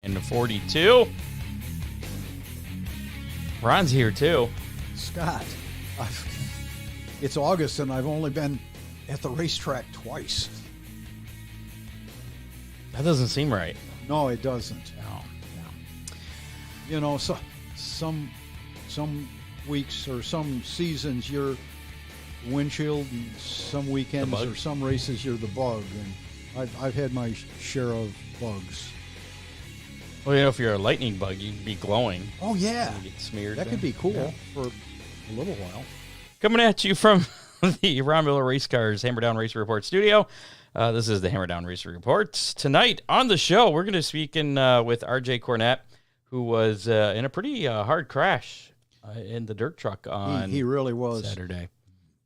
And the 42. Ron's here too. Scott, it's August and I've only been at the racetrack twice. That doesn't seem right. No, it doesn't. No. You know, so some weeks or some seasons you're windshield, and some weekends or some races you're the bug, and I've had my share of bugs. Well, you know, if you're a lightning bug, you'd be glowing. Oh yeah, you get smeared. That could be cool for a little while. Coming at you from the Ron Miller Race Cars Hammer Down Racer Report studio. This is the Hammer Down Racer Report. Tonight on the show, we're going to speak with RJ Cornett, who was in a pretty hard crash in the dirt truck on he really was Saturday.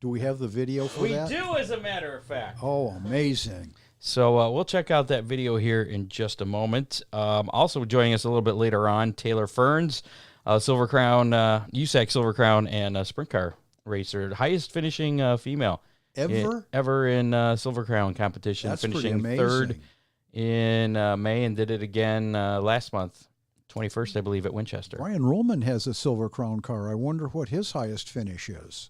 Do we have the video for that? We do, as a matter of fact. Oh, amazing. So we'll check out that video here in just a moment. Also joining us a little bit later on, Taylor Ferns, Silver Crown, USAC Silver Crown, and sprint car racer, highest finishing female ever in Silver Crown competition. That's finishing third in May and did it again last month, 21st, I believe, at Winchester. Brian Rollman has a Silver Crown car. I wonder what his highest finish is.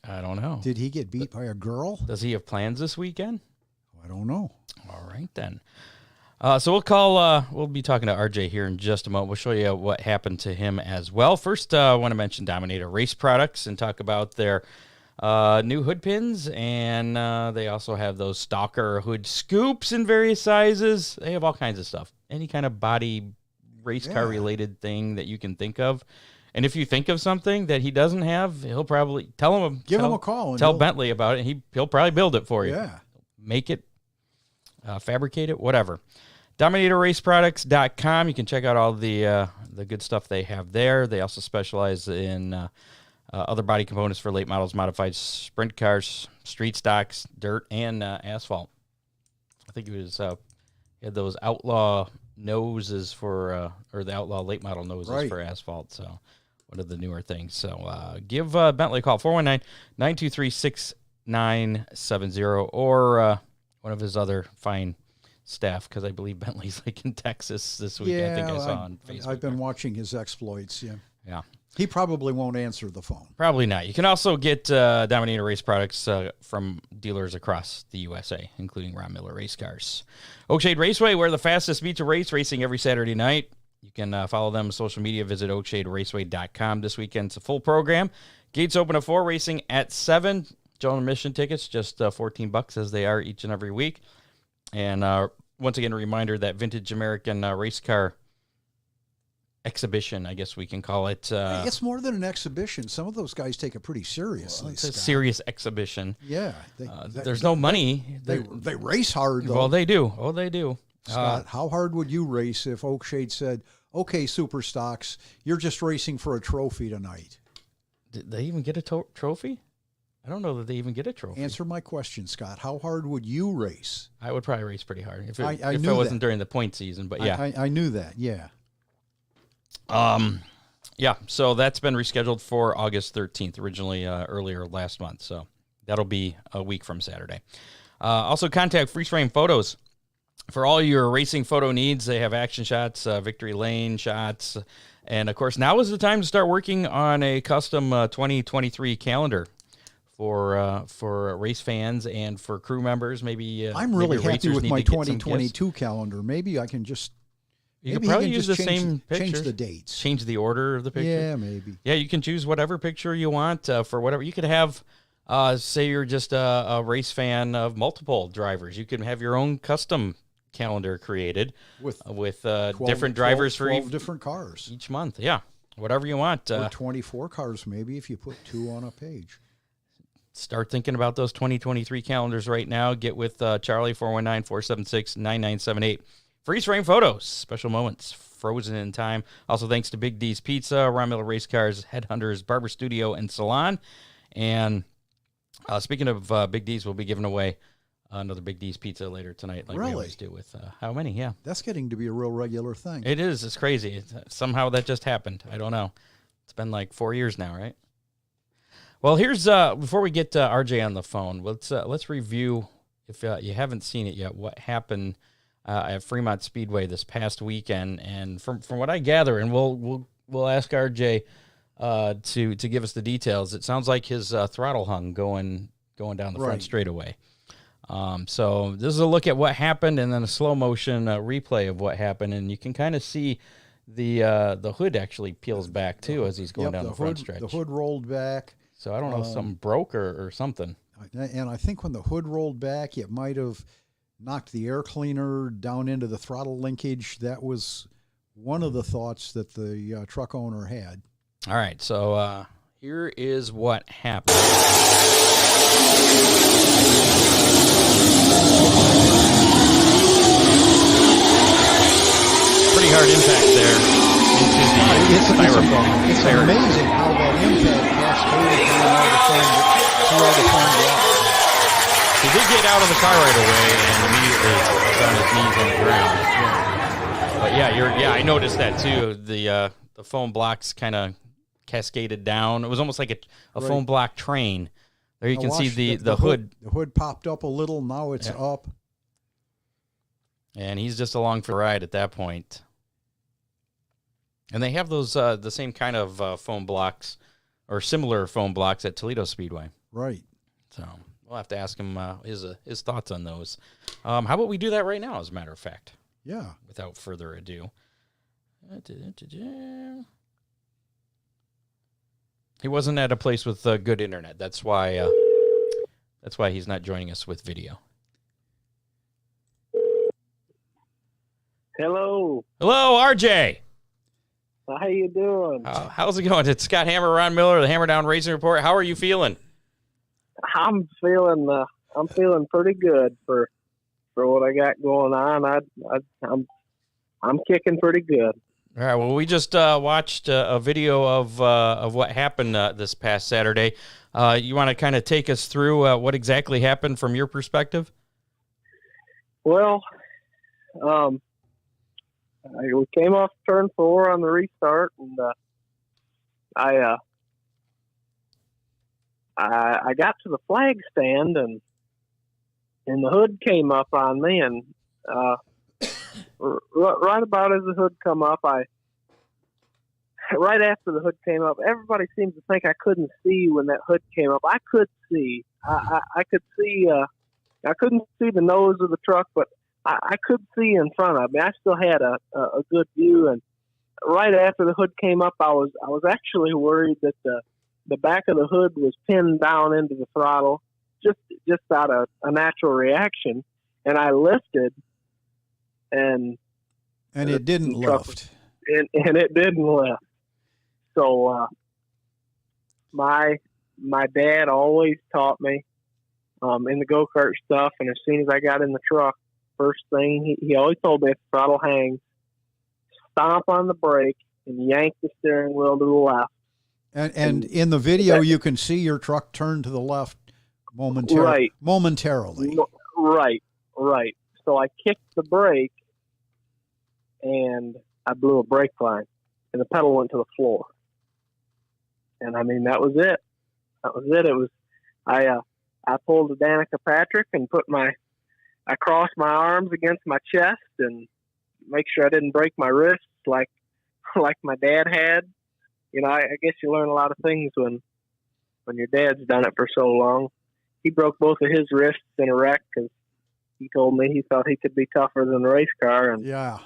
I don't know. Did he get beat by a girl? Does he have plans this weekend? I don't know. All right, then. So we'll be talking to RJ here in just a moment. We'll show you what happened to him as well. First, I want to mention Dominator Race Products and talk about their new hood pins, and they also have those Stalker hood scoops in various sizes. They have all kinds of stuff. Any kind of body race car related thing that you can think of. And if you think of something that he doesn't have, he'll probably give him a call and tell Bentley about it, and he'll probably build it for you. Yeah. Make it, fabricate it, whatever. DominatorRaceProducts.com. You can check out all the good stuff they have there. They also specialize in other body components for late models, modified sprint cars, street stocks, dirt, and asphalt. I think he had those outlaw noses for, or the outlaw late model noses for asphalt. So one of the newer things. So give Bentley a call, 419-923-6970, or one of his other fine staff, because I believe Bentley's like in Texas this week. I think I saw on Facebook. I've been watching his exploits. Yeah. He probably won't answer the phone. Probably not. You can also get Dominator Race Products from dealers across the USA, including Ron Miller Race Cars. Oakshade Raceway, where the fastest meets a race, racing every Saturday night. You can follow them on social media. Visit oakshaderaceway.com. This weekend's a full program. Gates open at 4, racing at 7. General admission tickets, just $14 as they are each and every week. And once again, a reminder that Vintage American Race Car exhibition, I guess we can call it. It's more than an exhibition. Some of those guys take it pretty seriously. Well, it's a serious exhibition. Yeah. There's no money. They race hard, though. Well, they do. Oh, they do. Scott, how hard would you race if Oakshade said, okay, Super Stocks, you're just racing for a trophy tonight? Did they even get a trophy? I don't know that they even get a trophy. Answer my question, Scott. How hard would you race? I would probably race pretty hard if it wasn't during the point season, but yeah. I knew that, yeah. Yeah, so that's been rescheduled for August 13th, originally earlier last month, so that'll be a week from Saturday. Also, contact Freeze Frame Photos. For all your racing photo needs, they have action shots, victory lane shots, and, of course, now is the time to start working on a custom 2023 calendar for race fans and for crew members. Maybe I'm really happy with my 2022 calendar. Maybe I can just you can probably use the same picture. Change the dates. Change the order of the picture. Yeah, maybe. Yeah, you can choose whatever picture you want for whatever. You could have, say you're just a race fan of multiple drivers. You can have your own custom calendar created with 12, different drivers 12 different cars each month. Yeah, whatever you want. Or 24 cars maybe if you put 2 on a page. Start thinking about those 2023 calendars right now. Get with Charlie, 419-476-9978. Freeze frame photos, special moments, frozen in time. Also, thanks to Big D's Pizza, Ron Miller Race Cars, Headhunters, Barber Studio, and Salon. And speaking of Big D's, we'll be giving away another Big D's Pizza later tonight, like we always do with how many? Yeah. That's getting to be a real regular thing. It is. It's crazy. Somehow that just happened. I don't know. It's been like 4 years now, right? Well, here's before we get RJ on the phone, let's review, if you haven't seen it yet, what happened at Fremont Speedway this past weekend. And from what I gather, and we'll ask RJ to give us the details. It sounds like his throttle hung going down the front straightaway. So this is a look at what happened, and then a slow motion replay of what happened, and you can kind of see the hood actually peels back too as he's going down the front stretch. The hood rolled back. So I don't know if something broke or something. And I think when the hood rolled back, it might have knocked the air cleaner down into the throttle linkage. That was one of the thoughts that the truck owner had. All right, so here is what happened. Pretty hard impact there into the It's amazing how that impact cascaded through all the foam blocks. He did get out of the car right away and immediately was on his knees on the ground. But I noticed that too. The foam blocks kind of cascaded down. It was almost like a foam block train. There you can see the hood. The hood popped up a little. Now it's up. And he's just along for the ride at that point. And they have those the same kind of foam blocks or similar foam blocks at Toledo Speedway. Right. So we'll have to ask him his thoughts on those. How about we do that right now, as a matter of fact? Yeah. Without further ado. He wasn't at a place with good internet. That's why he's not joining us with video. Hello. Hello, RJ. How you doing? How's it going? It's Scott Hammer, Ron Miller, the Hammer Down Racing Report. How are you feeling? I'm feeling pretty good for what I got going on. I'm kicking pretty good. All right. Well, we just watched a video of what happened this past Saturday. You want to kind of take us through what exactly happened from your perspective? Well, we came off turn 4 on the restart, and I got to the flag stand, and the hood came up on me, and right about as the hood come up, right after the hood came up, everybody seems to think I couldn't see when that hood came up. I could see. I could see. I couldn't see the nose of the truck, but I could see in front of me. I still had a good view, and right after the hood came up, I was actually worried that the back of the hood was pinned down into the throttle, just out of a natural reaction, and I lifted, and it didn't lift, and it didn't lift. So my dad always taught me in the go-kart stuff, and as soon as I got in the truck, first thing, he always told me if the throttle hangs, stomp on the brake and yank the steering wheel to the left. And in the video, you can see your truck turn to the left momentarily. Right. So I kicked the brake, and I blew a brake line, and the pedal went to the floor. And I mean, that was it. It was, I pulled a Danica Patrick and I crossed my arms against my chest and make sure I didn't break my wrists like my dad had. You know, I guess you learn a lot of things when your dad's done it for so long. He broke both of his wrists in a wreck because he told me he thought he could be tougher than a race car. And yeah,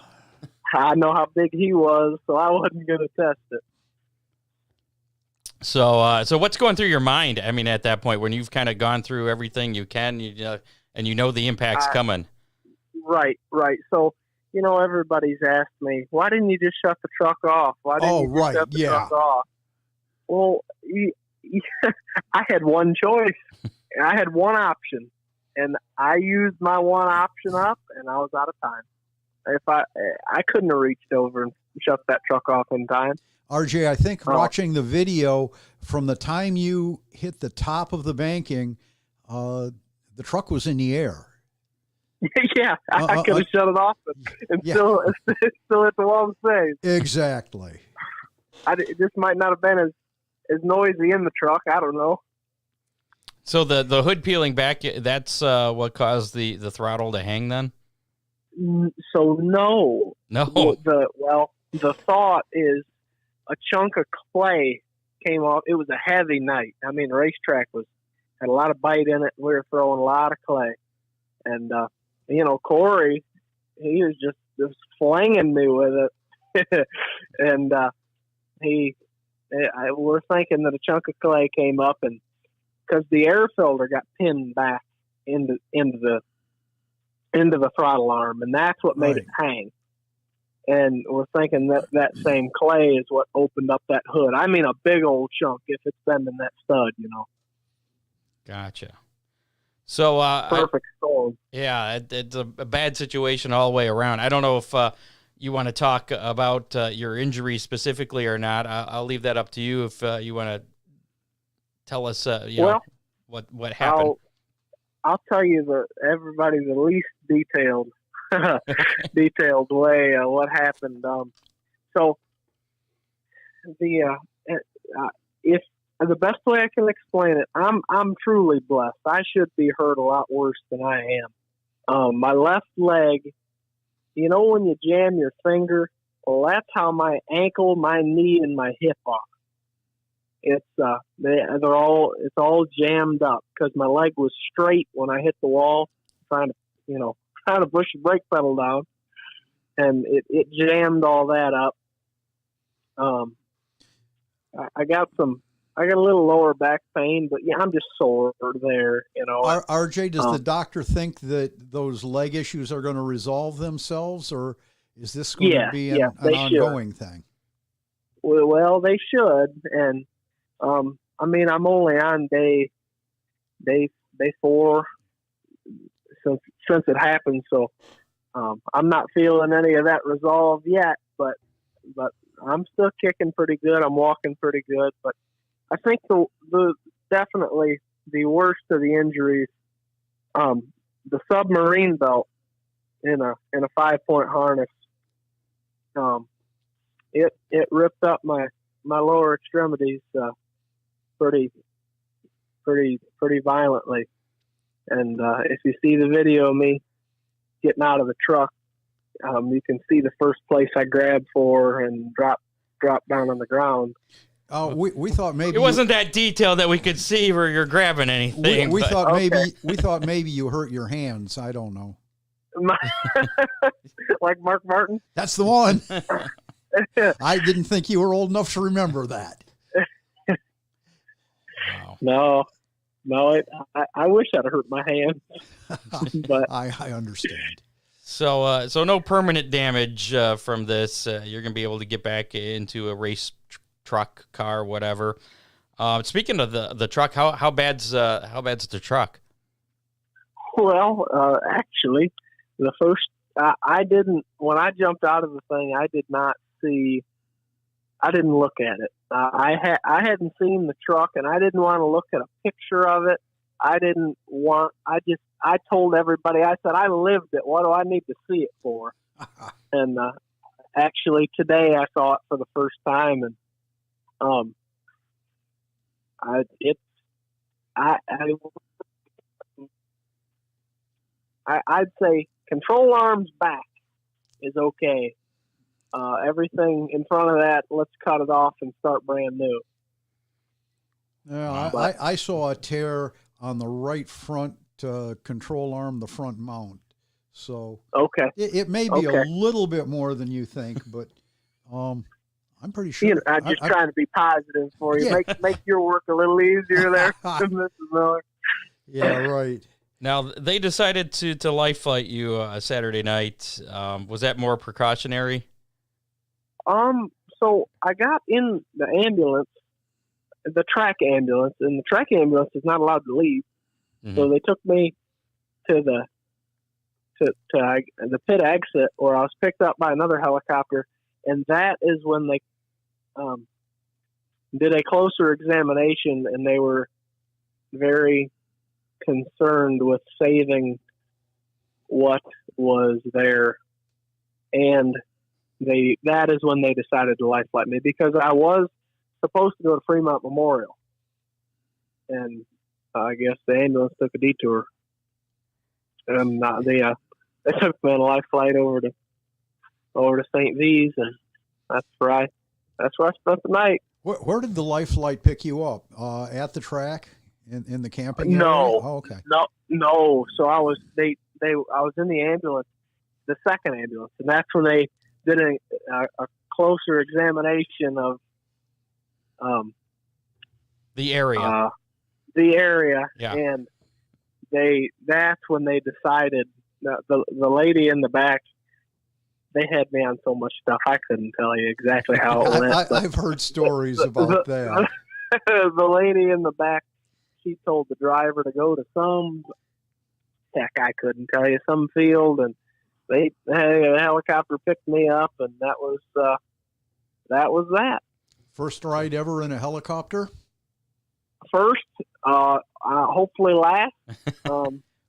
I know how big he was, so I wasn't going to test it. So what's going through your mind? I mean, at that point, when you've kind of gone through everything you can, and you know the impact's coming. Right. So, everybody's asked me, why didn't you just shut the truck off? Why didn't you just shut the truck off? Well, I had one choice. I had one option, and I used my one option up, and I was out of time. If I couldn't have reached over and shut that truck off in time. RJ, I think watching the video, from the time you hit the top of the banking, the truck was in the air. Yeah, I could have shut it off and still hit the wall safe. Exactly. It just might not have been as noisy in the truck. I don't know. So the hood peeling back, that's what caused the throttle to hang then? So no. No. The thought is a chunk of clay came off. It was a heavy night. I mean, the racetrack had a lot of bite in it. And we were throwing a lot of clay, and Corey, he was just flinging me with it, and we're thinking that a chunk of clay came up, and because the air filter got pinned back into the throttle arm, and that's what made it hang. And we're thinking that same clay is what opened up that hood. I mean, a big old chunk if it's been in that stud, Gotcha. So perfect storm. Yeah, it's a bad situation all the way around. I don't know if you want to talk about your injury specifically or not. I'll leave that up to you if you want to tell us. What happened. I'll tell you everybody the least detailed detailed way what happened. So if the best way I can explain it, I'm truly blessed. I should be hurt a lot worse than I am. My left leg, when you jam your finger, well, that's how my ankle, my knee, and my hip are. It's it's all jammed up because my leg was straight when I hit the wall, trying to push the brake pedal down, and it jammed all that up. I got a little lower back pain, but yeah, I'm just sore there, RJ, does the doctor think that those leg issues are going to resolve themselves, or is this going to be an ongoing thing? Well, they should, and I mean, I'm only on day 4 since it happened, so I'm not feeling any of that resolved yet, but I'm still kicking pretty good. I'm walking pretty good, but I think the definitely the worst of the injuries, the submarine belt in a 5-point harness, it ripped up my lower extremities pretty violently. And if you see the video of me getting out of the truck, you can see the first place I grabbed for and drop down on the ground. Oh, we thought maybe it wasn't that detailed that we could see where you're grabbing anything. We thought maybe you hurt your hands. I don't know. Like Mark Martin? That's the one. I didn't think you were old enough to remember that. Wow. No, I wish I'd hurt my hands. But I understand. So no permanent damage from this. You're going to be able to get back into a race truck, car, whatever. Speaking of the truck, how bad's the truck? Well, actually, the first I didn't, when I jumped out of the thing, I didn't look at it. I hadn't seen the truck, and I didn't want to look at a picture of it. I told everybody, I said, I lived it. What do I need to see it for? And actually today I saw it for the first time, and I'd say control arms back is okay. Everything in front of that, let's cut it off and start brand new. Yeah, I saw a tear on the right front control arm, the front mount. So okay, it may be a little bit more than you think, but I'm pretty sure. I'm just trying to be positive for you. Yeah. Make your work a little easier there, Mrs. Miller. Yeah, right. Now, they decided to life flight you Saturday night. Was that more precautionary? So I got in the ambulance, the track ambulance, and the track ambulance is not allowed to leave. Mm-hmm. So they took me to the pit exit, where I was picked up by another helicopter, and that is when they did a closer examination, and they were very concerned with saving what was there, and that is when they decided to life flight me, because I was supposed to go to Fremont Memorial, and I guess the ambulance took a detour, and they took me on a life flight over to St. V's, and that's where I spent the night. Where did the life flight pick you up? At the track in the camping area? No, Oh, okay. No. So I was I was in the ambulance, the second ambulance, and that's when they did a closer examination of the area. Yeah. And that's when they decided the lady in the back. They had me on so much stuff I couldn't tell you exactly how it went. I've heard stories about that. The lady in the back, she told the driver to go to some I couldn't tell you, some field, and a helicopter picked me up, and that was that. First ride ever in a helicopter? First, hopefully last.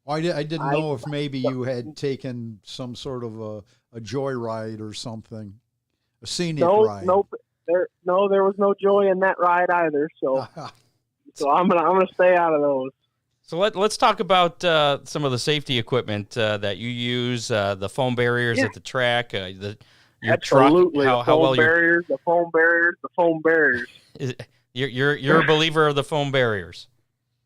I didn't know if maybe you had taken some sort of a joyride or something, a scenic ride. There was no joy in that ride either. So, I'm gonna stay out of those. So let's talk about some of the safety equipment that you use, the foam barriers at the track, your Absolutely. truck. How well the foam barriers. You're a believer of the foam barriers.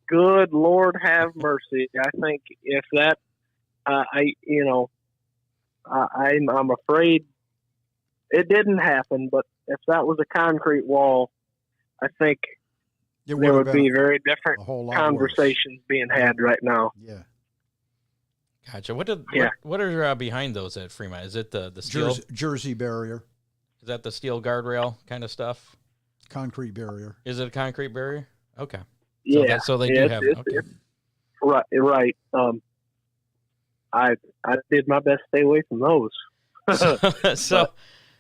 Good Lord have mercy. I think if that, I'm afraid it didn't happen, but if that was a concrete wall, I think there would be very different conversations being had right now. Yeah. Gotcha. What are behind those at Fremont? Is it the steel? Jersey barrier. Is that the steel guardrail kind of stuff? Concrete barrier. Is it a concrete barrier? Okay. Yeah. So they do have it. Okay. Right. I did my best to stay away from those.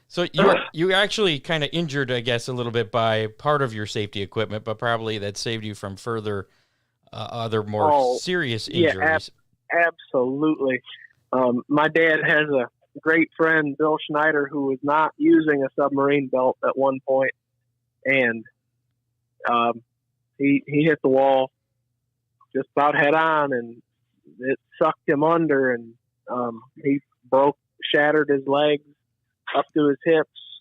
So you actually kind of injured, I guess, a little bit by part of your safety equipment, but probably that saved you from further other more serious injuries. Yeah, absolutely. My dad has a great friend, Bill Schneider, who was not using a submarine belt at one point, and he hit the wall just about head on, and it sucked him under, and he shattered his legs up to his hips.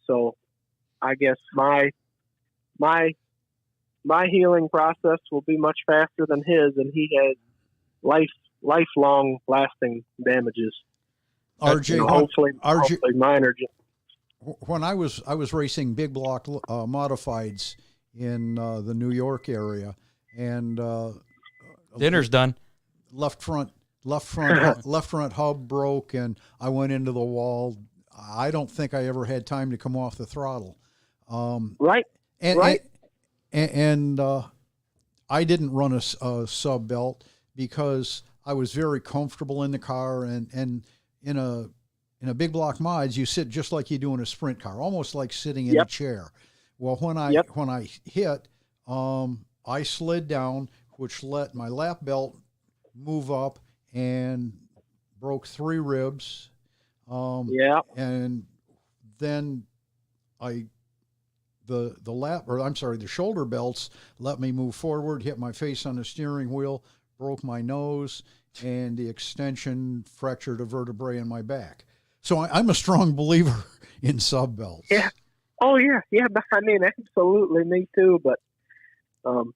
So I guess my healing process will be much faster than his, and he has lifelong lasting damages. RJ, hopefully minor. When I was racing big block modifieds in the New York area, and dinner's done. Left front hub broke, and I went into the wall. I don't think I ever had time to come off the throttle. Right. And I didn't run a sub belt because I was very comfortable in the car, and in a big block mods, you sit just like you do in a sprint car, almost like sitting in a chair. Well, when I hit, I slid down, which let my lap belt move up and broke 3 ribs. And then the shoulder belts let me move forward, hit my face on the steering wheel, broke my nose, and the extension fractured a vertebrae in my back. So I'm a strong believer in sub belts. Yeah. Oh yeah. Yeah. I mean, absolutely, me too. But I'm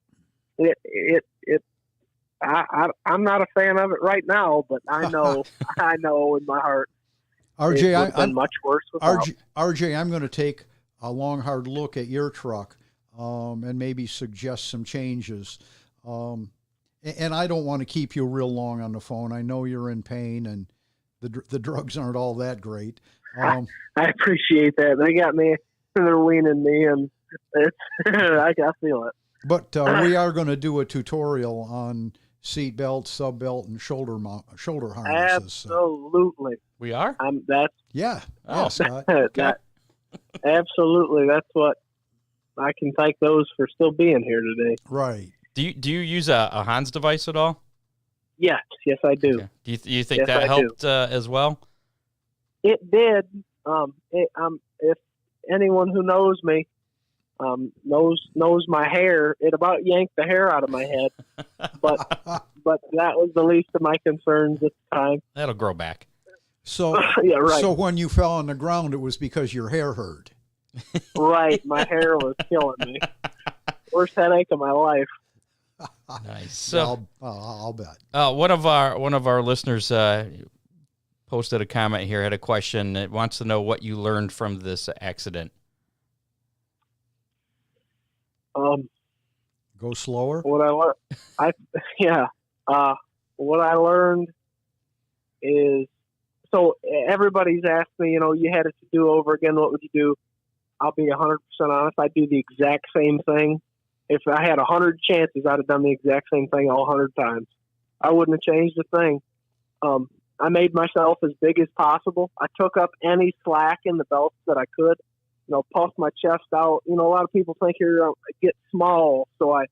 not a fan of it right now, but I know in my heart, RJ, I'm much worse without. RJ, I'm going to take a long, hard look at your truck and maybe suggest some changes. And I don't want to keep you real long on the phone. I know you're in pain, and the drugs aren't all that great. I appreciate that. They got me, they're weaning me, and I feel it. But we are going to do a tutorial on seat belt, sub belt, and shoulder harnesses. Absolutely. We are? Yeah. Oh, yeah, Scott. Absolutely. That's what I can thank those for still being here today. Right. Do you use a Hans device at all? Yes, I do. Okay. Do you think that helped as well? It did. If anyone who knows me, knows my hair. It about yanked the hair out of my head, but that was the least of my concerns at the time. That'll grow back. So yeah, right. So when you fell on the ground, it was because your hair hurt. Right, my hair was killing me. Worst headache of my life. Nice. So I'll bet. One of our listeners posted a comment here, had a question. It wants to know what you learned from this accident. Go slower. What I learned is, so everybody's asked me, you had it to do over again, what would you do? I'll be 100% honest. I'd do the exact same thing. If I had 100 chances, I'd have done the exact same thing all 100 times. I wouldn't have changed a thing. I made myself as big as possible. I took up any slack in the belts that I could. Puffed my chest out. A lot of people think you're get small. So I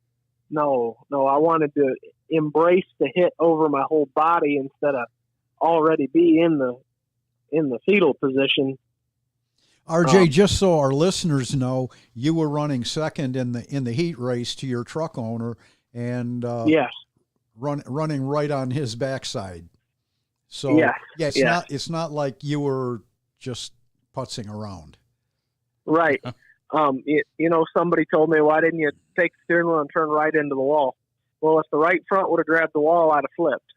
wanted to embrace the hit over my whole body instead of already be in the fetal position. RJ, just so our listeners know, you were running second in the heat race to your truck owner, and yes, running right on his backside. So yes, it's not like you were just putzing around. Right. Somebody told me, why didn't you take the steering wheel and turn right into the wall? Well, if the right front would have grabbed the wall, I'd have flipped.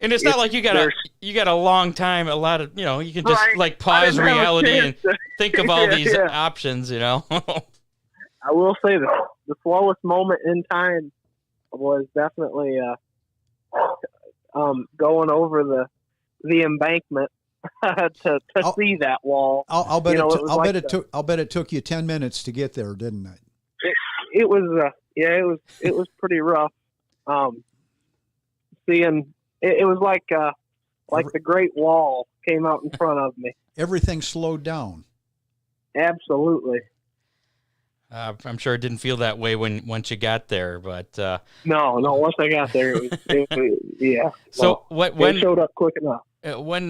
And it's not like you got a long time, a lot of, you can just pause reality and think of all these options, I will say the slowest moment in time was definitely going over the embankment to see that wall. I'll bet it took you 10 minutes to get there, didn't it? It was pretty rough. Seeing it was like the Great Wall came out in front of me. Everything slowed down. Absolutely. I'm sure it didn't feel that way once you got there, but no. Once I got there, it was yeah. So when it showed up quick enough. What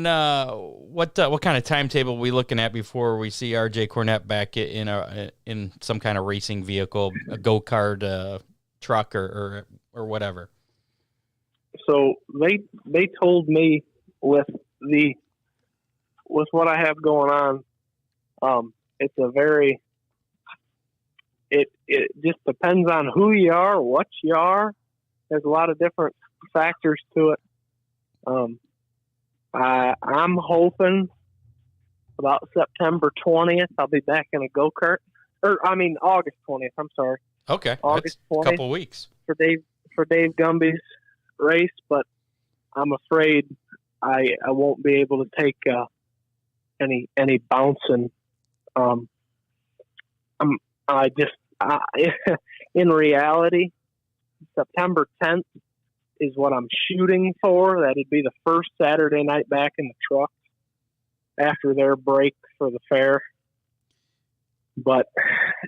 kind of timetable are we looking at before we see RJ Cornett back in some kind of racing vehicle, a go-kart, truck, or whatever? So they told me with what I have going on, it's a very. It just depends on who you are, what you are. There's a lot of different factors to it. I'm hoping about September 20th, I'll be back in a go-kart. August 20th, I'm sorry. Okay. August 20th. A couple weeks. For Dave Gumby's race, but I'm afraid I won't be able to take any bouncing. In reality, September 10th is what I'm shooting for. That'd be the first Saturday night back in the truck after their break for the fair. But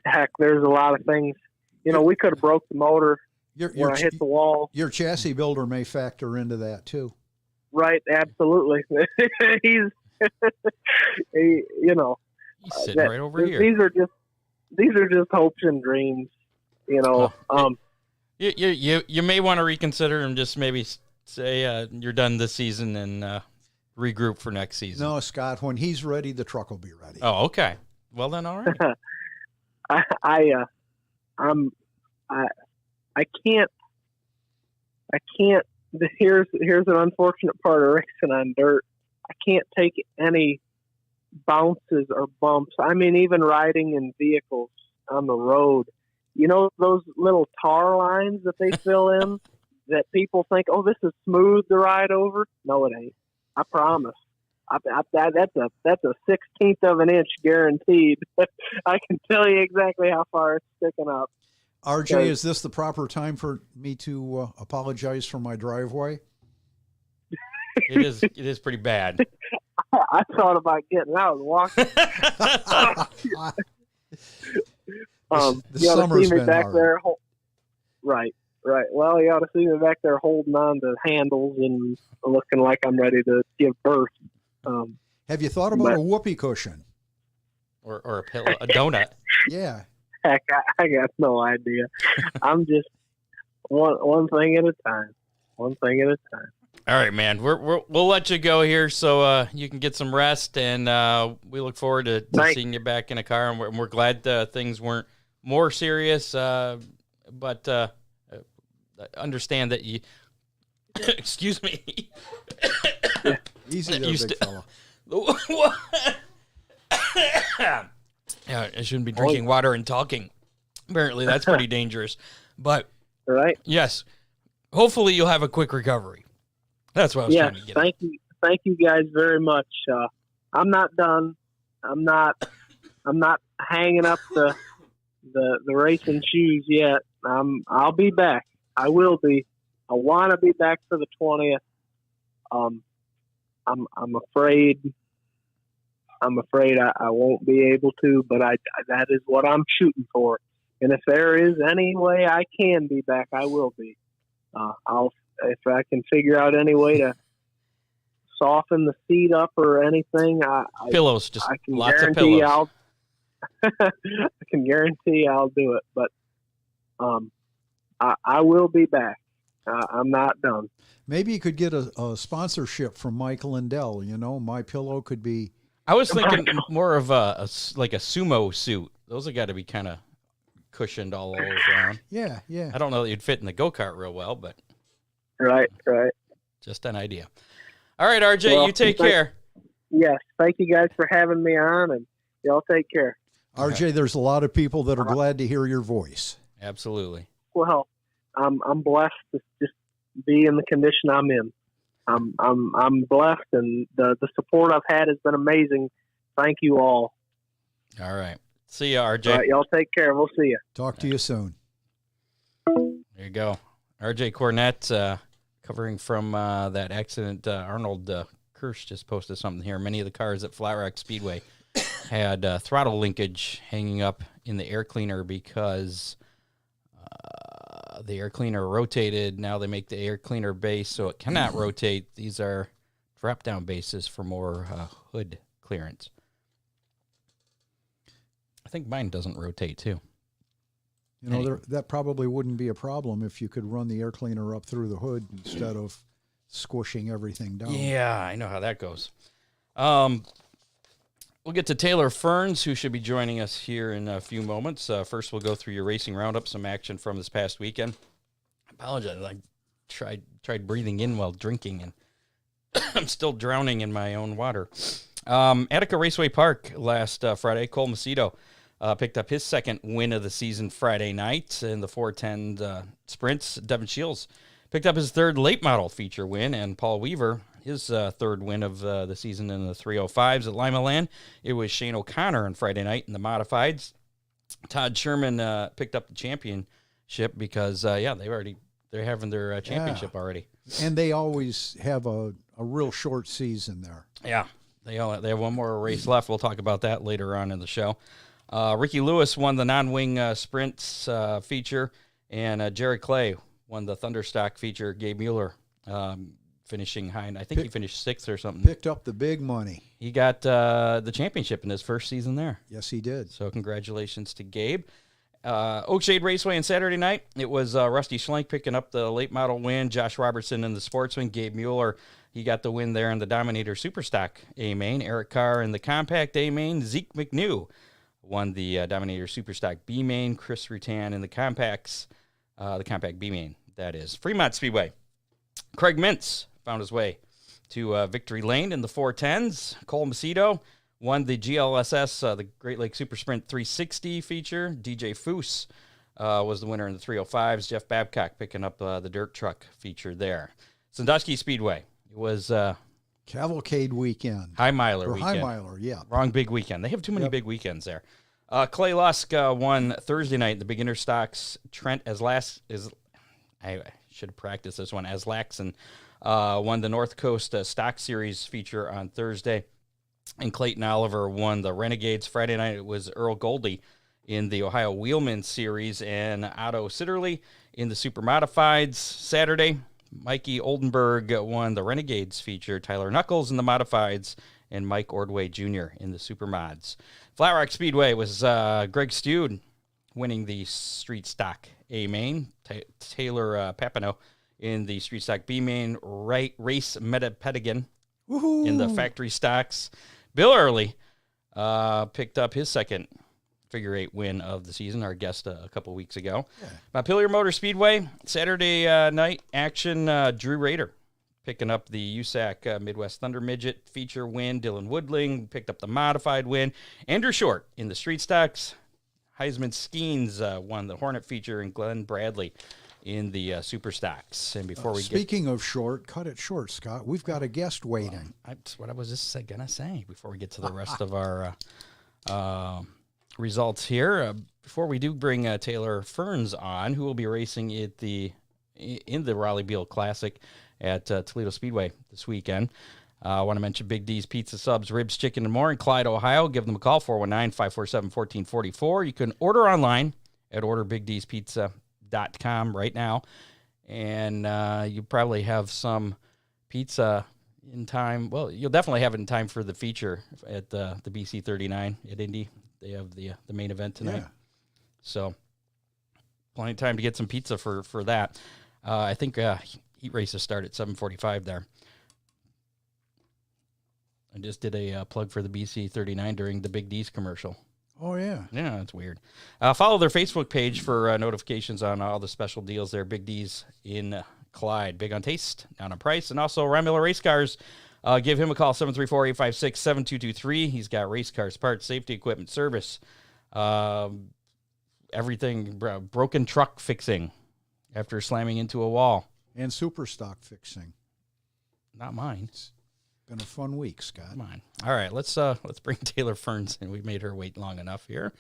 heck, there's a lot of things. We could have broke the motor when I hit the wall. Your chassis builder may factor into that too. Right, absolutely. He's sitting right over here. These are just hopes and dreams, You may want to reconsider and just maybe say you're done this season and regroup for next season. No, Scott, when he's ready, the truck will be ready. Oh, okay. Well then, all right. I can't. Here's an unfortunate part of racing on dirt. I can't take any bounces or bumps. Even riding in vehicles on the road, those little tar lines that they fill in that people think, oh, this is smooth to ride over. No, it ain't. I promise. That's a 16th of an inch guaranteed. I can tell you exactly how far it's sticking up. RJ, is this the proper time for me to apologize for my driveway? It is pretty bad. I thought about getting out and walking. The summer's been back hard. there. Right. Well, you ought to see me back there holding on to handles and looking like I'm ready to give birth. Have you thought about a whoopee cushion? or a pillow, a donut. Yeah. Heck, I got no idea. I'm just one thing at a time. One thing at a time. All right, man. We'll let you go here so you can get some rest, and we look forward to seeing you back in a car. And we're glad things weren't more serious, but understand that you. Excuse me. Easy there, big fella. Yeah, I shouldn't be drinking water and talking. Apparently, that's pretty dangerous. But right? Yes, hopefully you'll have a quick recovery. That's what I was trying to get. Thank you guys very much. I'm not done. I'm not hanging up the racing shoes yet. I'll be back. I will be. I want to be back for the 20th. I'm afraid I won't be able to, but that is what I'm shooting for. And if there is any way I can be back, I will be. If I can figure out any way to soften the seat up or anything, pillows, just I can lots of guarantee pillows. I can guarantee I'll do it. But I will be back. I'm not done. Maybe you could get a sponsorship from Mike Lindell. You know, My Pillow could be. I was thinking more of like a sumo suit. Those have got to be kind of cushioned all around. Yeah, yeah. I don't know that you'd fit in the go-kart real well, but Right. just an idea. All right, RJ, Well, you take care. Yes, thank you guys for having me on, and y'all take care. RJ, there's a lot of people that are glad to hear your voice. Absolutely. Well, I'm blessed to just be in the condition I'm in. I'm blessed, and the support I've had has been amazing. Thank you all. All right. See you, RJ. All right, y'all take care. We'll see you. Talk to you soon. There you go. RJ Cornett, covering from that accident. Arnold Kirsch just posted something here. Many of the cars at Flat Rock Speedway had throttle linkage hanging up in the air cleaner because the air cleaner rotated. Now they make the air cleaner base so it cannot rotate. These are drop-down bases for more hood clearance. I think mine doesn't rotate, too. You know, that probably wouldn't be a problem if you could run the air cleaner up through the hood instead of squishing everything down. Yeah, I know how that goes. We'll get to Taylor Ferns, who should be joining us here in a few moments. First, we'll go through your racing roundup, some action from this past weekend. I apologize. I tried breathing in while drinking, and I'm still drowning in my own water. Attica Raceway Park last Friday, Cole Macedo picked up his second win of the season Friday night in the 410 sprints. Devin Shields picked up his third late model feature win, and Paul Weaver, his third win of the season in the 305s at Lima Land. It was Shane O'Connor on Friday night in the modifieds. Todd Sherman picked up the championship because, they're having their championship already. And they always have a real short season there. Yeah, they have one more race left. We'll talk about that later on in the show. Ricky Lewis won the non-wing sprints feature, and Jared Clay won the Thunderstock feature. Gabe Mueller finishing high, and I think he finished sixth or something. Picked up the big money. He got the championship in his first season there. Yes, he did. So congratulations to Gabe. Oakshade Raceway on Saturday night. It was Rusty Schlenk picking up the late model win. Josh Robertson in the sportsman. Gabe Mueller, he got the win there in the Dominator Superstock A-Main. Eric Carr in the Compact A-Main. Zeke McNew won the Dominator Superstock B-Main. Chris Rutan in the Compacts, the Compact B-Main, that is. Fremont Speedway. Craig Mintz found his way to victory lane in the 410s. Cole Macedo won the GLSS, the Great Lakes Super Sprint 360 feature. DJ Foose was the winner in the 305s. Jeff Babcock picking up the dirt truck feature there. Sandusky Speedway. It was Cavalcade weekend. High Miler or weekend. High Miler, yeah. Wrong big weekend. They have too many big weekends there. Clay Lusk won Thursday night the beginner stocks. Trent I should have practiced this one. Aslaxon won the North Coast Stock Series feature on Thursday. And Clayton Oliver won the Renegades. Friday night it was Earl Goldie in the Ohio Wheelman Series and Otto Sitterly in the Super Modifieds. Saturday, Mikey Oldenburg won the Renegades feature. Tyler Knuckles in the Modifieds and Mike Ordway Jr. in the Super Mods. Flat Rock Speedway was Greg Stewed winning the Street Stock A main. Taylor Papano in the Street Stock B main. Race Metapedigan in the factory stocks. Bill Early picked up his second figure 8 win of the season, our guest a couple weeks ago. Yeah. Montpelier Motor Speedway, Saturday night action, Drew Rader picking up the USAC Midwest Thunder Midget feature win. Dylan Woodling picked up the modified win. Andrew Short in the street stocks. Heisman Skeens won the Hornet feature, and Glenn Bradley in the super stocks. And before speaking of short, cut it short, Scott. We've got a guest waiting. That's what I was just going to say before we get to the rest of our results here. Before we do bring Taylor Ferns on, who will be racing in the Rollie Beale Classic at Toledo Speedway this weekend. I want to mention Big D's Pizza Subs, Ribs, Chicken, and more in Clyde, Ohio. Give them a call, 419-547-1444. You can order online at orderbigdspizza.com right now. And you probably have some pizza in time. Well, you'll definitely have it in time for the feature at the BC 39 at Indy. They have the main event tonight. Yeah. So plenty of time to get some pizza for that. I think heat races start at 7:45 there. I just did a plug for the BC 39 during the Big D's commercial. Oh, yeah. Yeah, that's weird. Follow their Facebook page for notifications on all the special deals there. Big D's in Clyde. Big on taste, down on price. And also Remula Race Cars. Give him a call, 734-856-7223. He's got race cars, parts, safety equipment, service, everything, broken truck fixing after slamming into a wall. And super stock fixing. Not mine. It's been a fun week, Scott. Come on. All right, let's bring Taylor Ferns in. We've made her wait long enough here.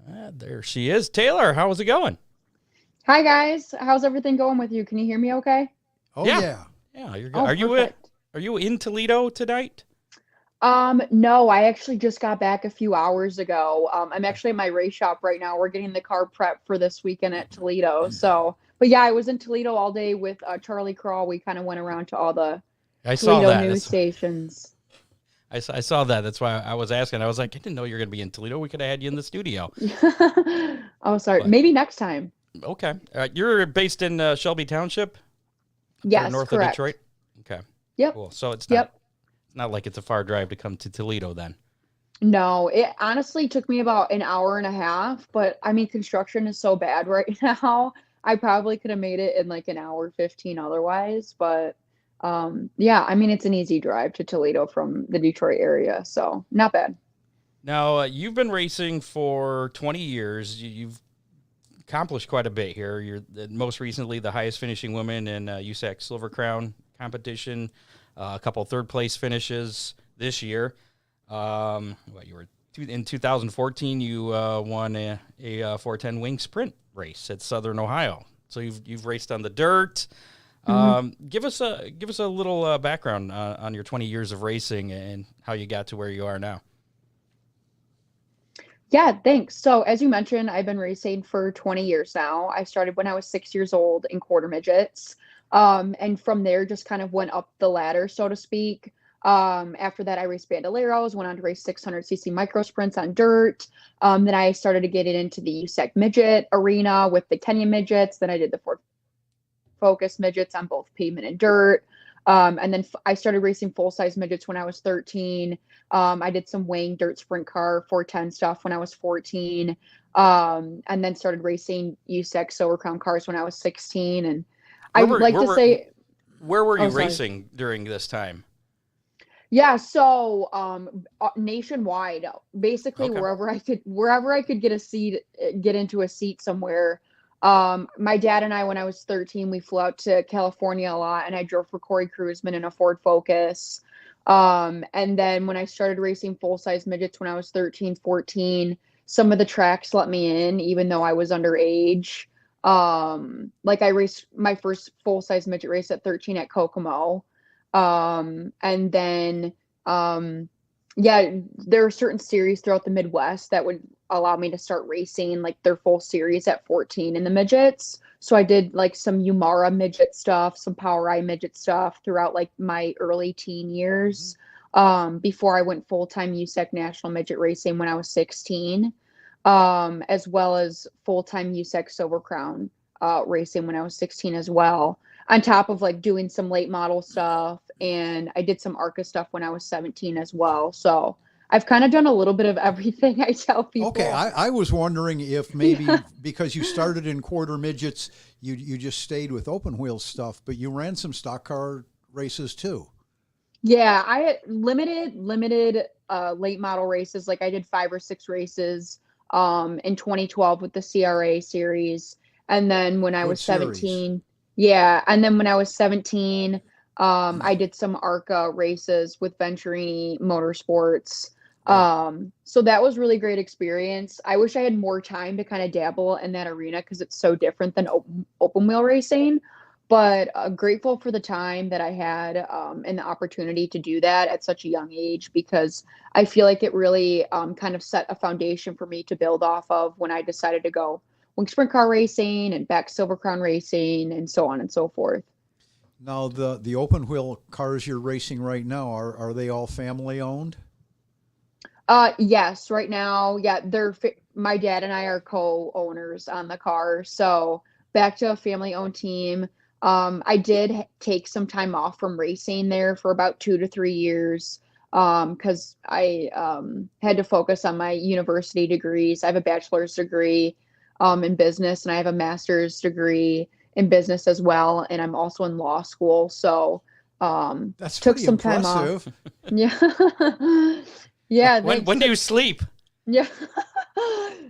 There she is. Taylor, how is it going? Hi, guys. How's everything going with you? Can you hear me okay? Oh, yeah. Yeah, you're good. Are you in Toledo tonight? No, I actually just got back a few hours ago. I'm actually at my race shop right now. We're getting the car prepped for this weekend at Toledo. So, but yeah, I was in Toledo all day with Charlie Crawl. We kind of went around to all the Toledo news stations. I saw that. That's why I was asking. I was like, I didn't know you were going to be in Toledo. We could have had you in the studio. Oh, sorry. But maybe next time. Okay. You're based in Shelby Township? Yes, north correct. of Detroit? Okay. Yep. Cool. So it's not like it's a far drive to come to Toledo then. No, it honestly took me about an hour and a half, but I mean, construction is so bad right now. I probably could have made it in like an hour 15 otherwise, but yeah, I mean, it's an easy drive to Toledo from the Detroit area, so not bad. Now, you've been racing for 20 years. You've accomplished quite a bit here. You're most recently the highest finishing woman in USAC Silver Crown competition. A couple third place finishes this year. You were in 2014. You won a 410 wing sprint race at Southern Ohio. So you've raced on the dirt. Give us a little background on your 20 years of racing and how you got to where you are now. Yeah, thanks. So as you mentioned, I've been racing for 20 years now. I started when I was 6 years old in quarter midgets. And from there just kind of went up the ladder, so to speak. After that, I raced bandoleros, went on to race 600cc micro sprints on dirt. Then I started to get into the USAC midget arena with the Kenya midgets. Then I did the Ford Focus midgets on both pavement and dirt. And then I started racing full-size midgets when I was 13. I did some weighing dirt sprint car 410 stuff when I was 14. And then started racing USAC Silver Crown cars when I was 16. And I would like to say, where were you racing during this time? Yeah, so nationwide, basically wherever I could get a seat, get into a seat somewhere. My dad and I, when I was 13, we flew out to California a lot, and I drove for Corey Cruisman in a Ford Focus. And then when I started racing full-size midgets when I was 13, 14, some of the tracks let me in, even though I was underage. Like I raced my first full-size midget race at 13 at Kokomo. And then, yeah, there are certain series throughout the Midwest that would allow me to start racing like their full series at 14 in the midgets. So I did like some Umara midget stuff, some Power Eye midget stuff throughout like my early teen years. before I went full-time USAC National Midget Racing when I was 16, as well as full-time USAC Silver Crown racing when I was 16 as well, on top of like doing some late model stuff. And I did some ARCA stuff when I was 17 as well. So I've kind of done a little bit of everything, I tell people. Okay, I was wondering if maybe because you started in quarter midgets, you just stayed with open wheel stuff, but you ran some stock car races too. Yeah, I had limited late model races. Like I did 5 or 6 races in 2012 with the CRA series. And then when I was 17, yeah, and then when I was 17, I did some ARCA races with Venturini Motorsports. So that was really great experience. I wish I had more time to kind of dabble in that arena because it's so different than open wheel racing. But grateful for the time that I had and the opportunity to do that at such a young age, because I feel like it really kind of set a foundation for me to build off of when I decided to go wing sprint car racing and back Silver Crown racing and so on and so forth. Now, the open wheel cars you're racing right now, are they all family owned? Yes, right now, yeah, my dad and I are co-owners on the car. So back to a family-owned team. I did take some time off from racing there for about 2 to 3 years because I had to focus on my university degrees. I have a bachelor's degree in business, and I have a master's degree in business as well. And I'm also in law school. So That's took pretty some impressive. time off. Yeah. Yeah. When do you sleep? Yeah.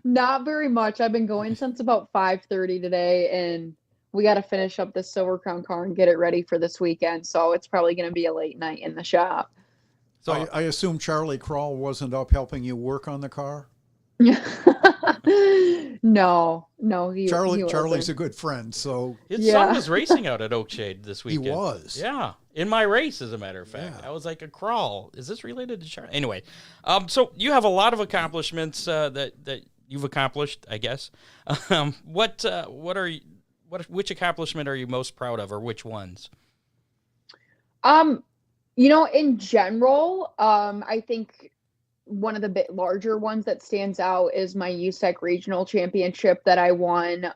Not very much. I've been going since about 5:30 today, and we got to finish up this Silver Crown car and get it ready for this weekend. So it's probably going to be a late night in the shop. So I assume Charlie Crawl wasn't up helping you work on the car? No, Charlie's a good friend, so His son was racing out at Oakshade this weekend. He was. Yeah. In my race, as a matter of fact. Yeah. I was like, a crawl. Is this related to Charlie? Anyway, so you have a lot of accomplishments that you've accomplished, I guess. Which accomplishment are you most proud of, or which ones? In general, I think one of the larger ones that stands out is my USAC regional championship that I won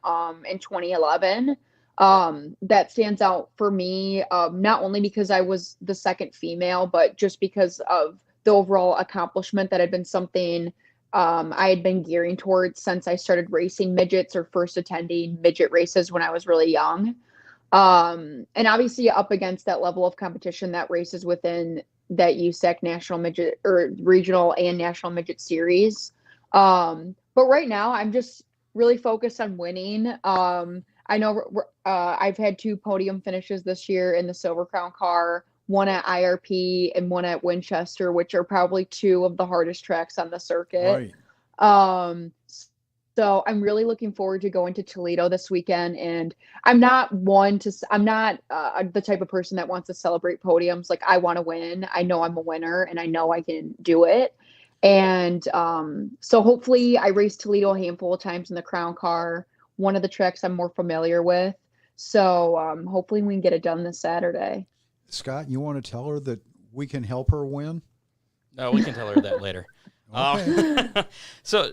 in 2011. That stands out for me, not only because I was the second female, but just because of the overall accomplishment that had been something I had been gearing towards since I started racing midgets or first attending midget races when I was really young. And obviously up against that level of competition that races within that USAC national midget or regional and national midget series. But right now I'm just really focused on winning. I know I've had 2 podium finishes this year in the Silver Crown car, one at IRP and one at Winchester, which are probably 2 of the hardest tracks on the circuit. Right. So I'm really looking forward to going to Toledo this weekend. And I'm not the type of person that wants to celebrate podiums. Like, I want to win. I know I'm a winner and I know I can do it. And so hopefully I race Toledo a handful of times in the Crown car, one of the tracks I'm more familiar with. So hopefully we can get it done this Saturday. Scott, you want to tell her that we can help her win? No, we can tell her that later. Okay. So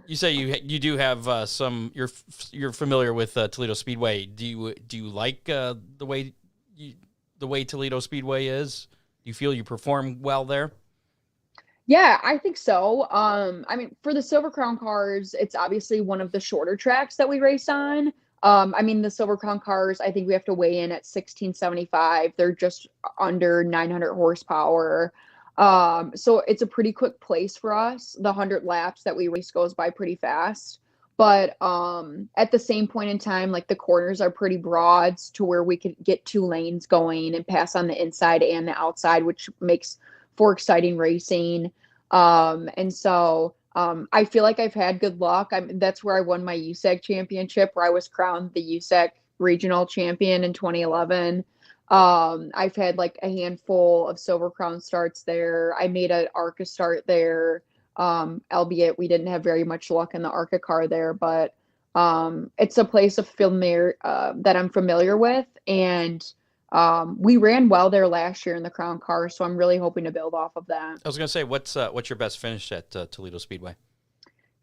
you say you do have some. You're familiar with Toledo Speedway. Do you like the way Toledo Speedway is? Do you feel you perform well there? Yeah, I think so. I mean, for the Silver Crown cars, it's obviously one of the shorter tracks that we race on. I mean, the Silver Crown cars, I think we have to weigh in at 1675. They're just under 900 horsepower. So it's a pretty quick place for us. The 100 laps that we race goes by pretty fast. But at the same point in time, like, the corners are pretty broad to where we could get 2 lanes going and pass on the inside and the outside, which makes for exciting racing. And so I feel like I've had good luck. That's where I won my USAC championship, where I was crowned the USAC regional champion in 2011. I've had like a handful of Silver Crown starts there. I made an ARCA start there, albeit we didn't have very much luck in the ARCA car there, but it's a place of that I'm familiar with. And We ran well there last year in the Crown car, so I'm really hoping to build off of that. I was going to say, what's your best finish at Toledo Speedway?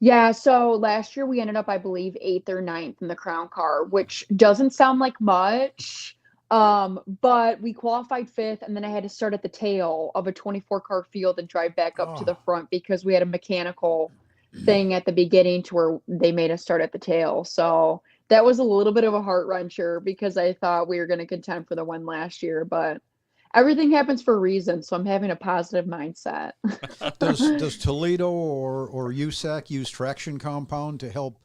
Yeah, so last year we ended up, I believe, eighth or ninth in the Crown car, which doesn't sound like much. But we qualified fifth, and then I had to start at the tail of a 24 car field and drive back up to the front because we had a mechanical thing at the beginning to where they made us start at the tail. So that was a little bit of a heart wrencher because I thought we were going to contend for the win last year, but everything happens for a reason. So I'm having a positive mindset. Does Toledo or USAC use traction compound to help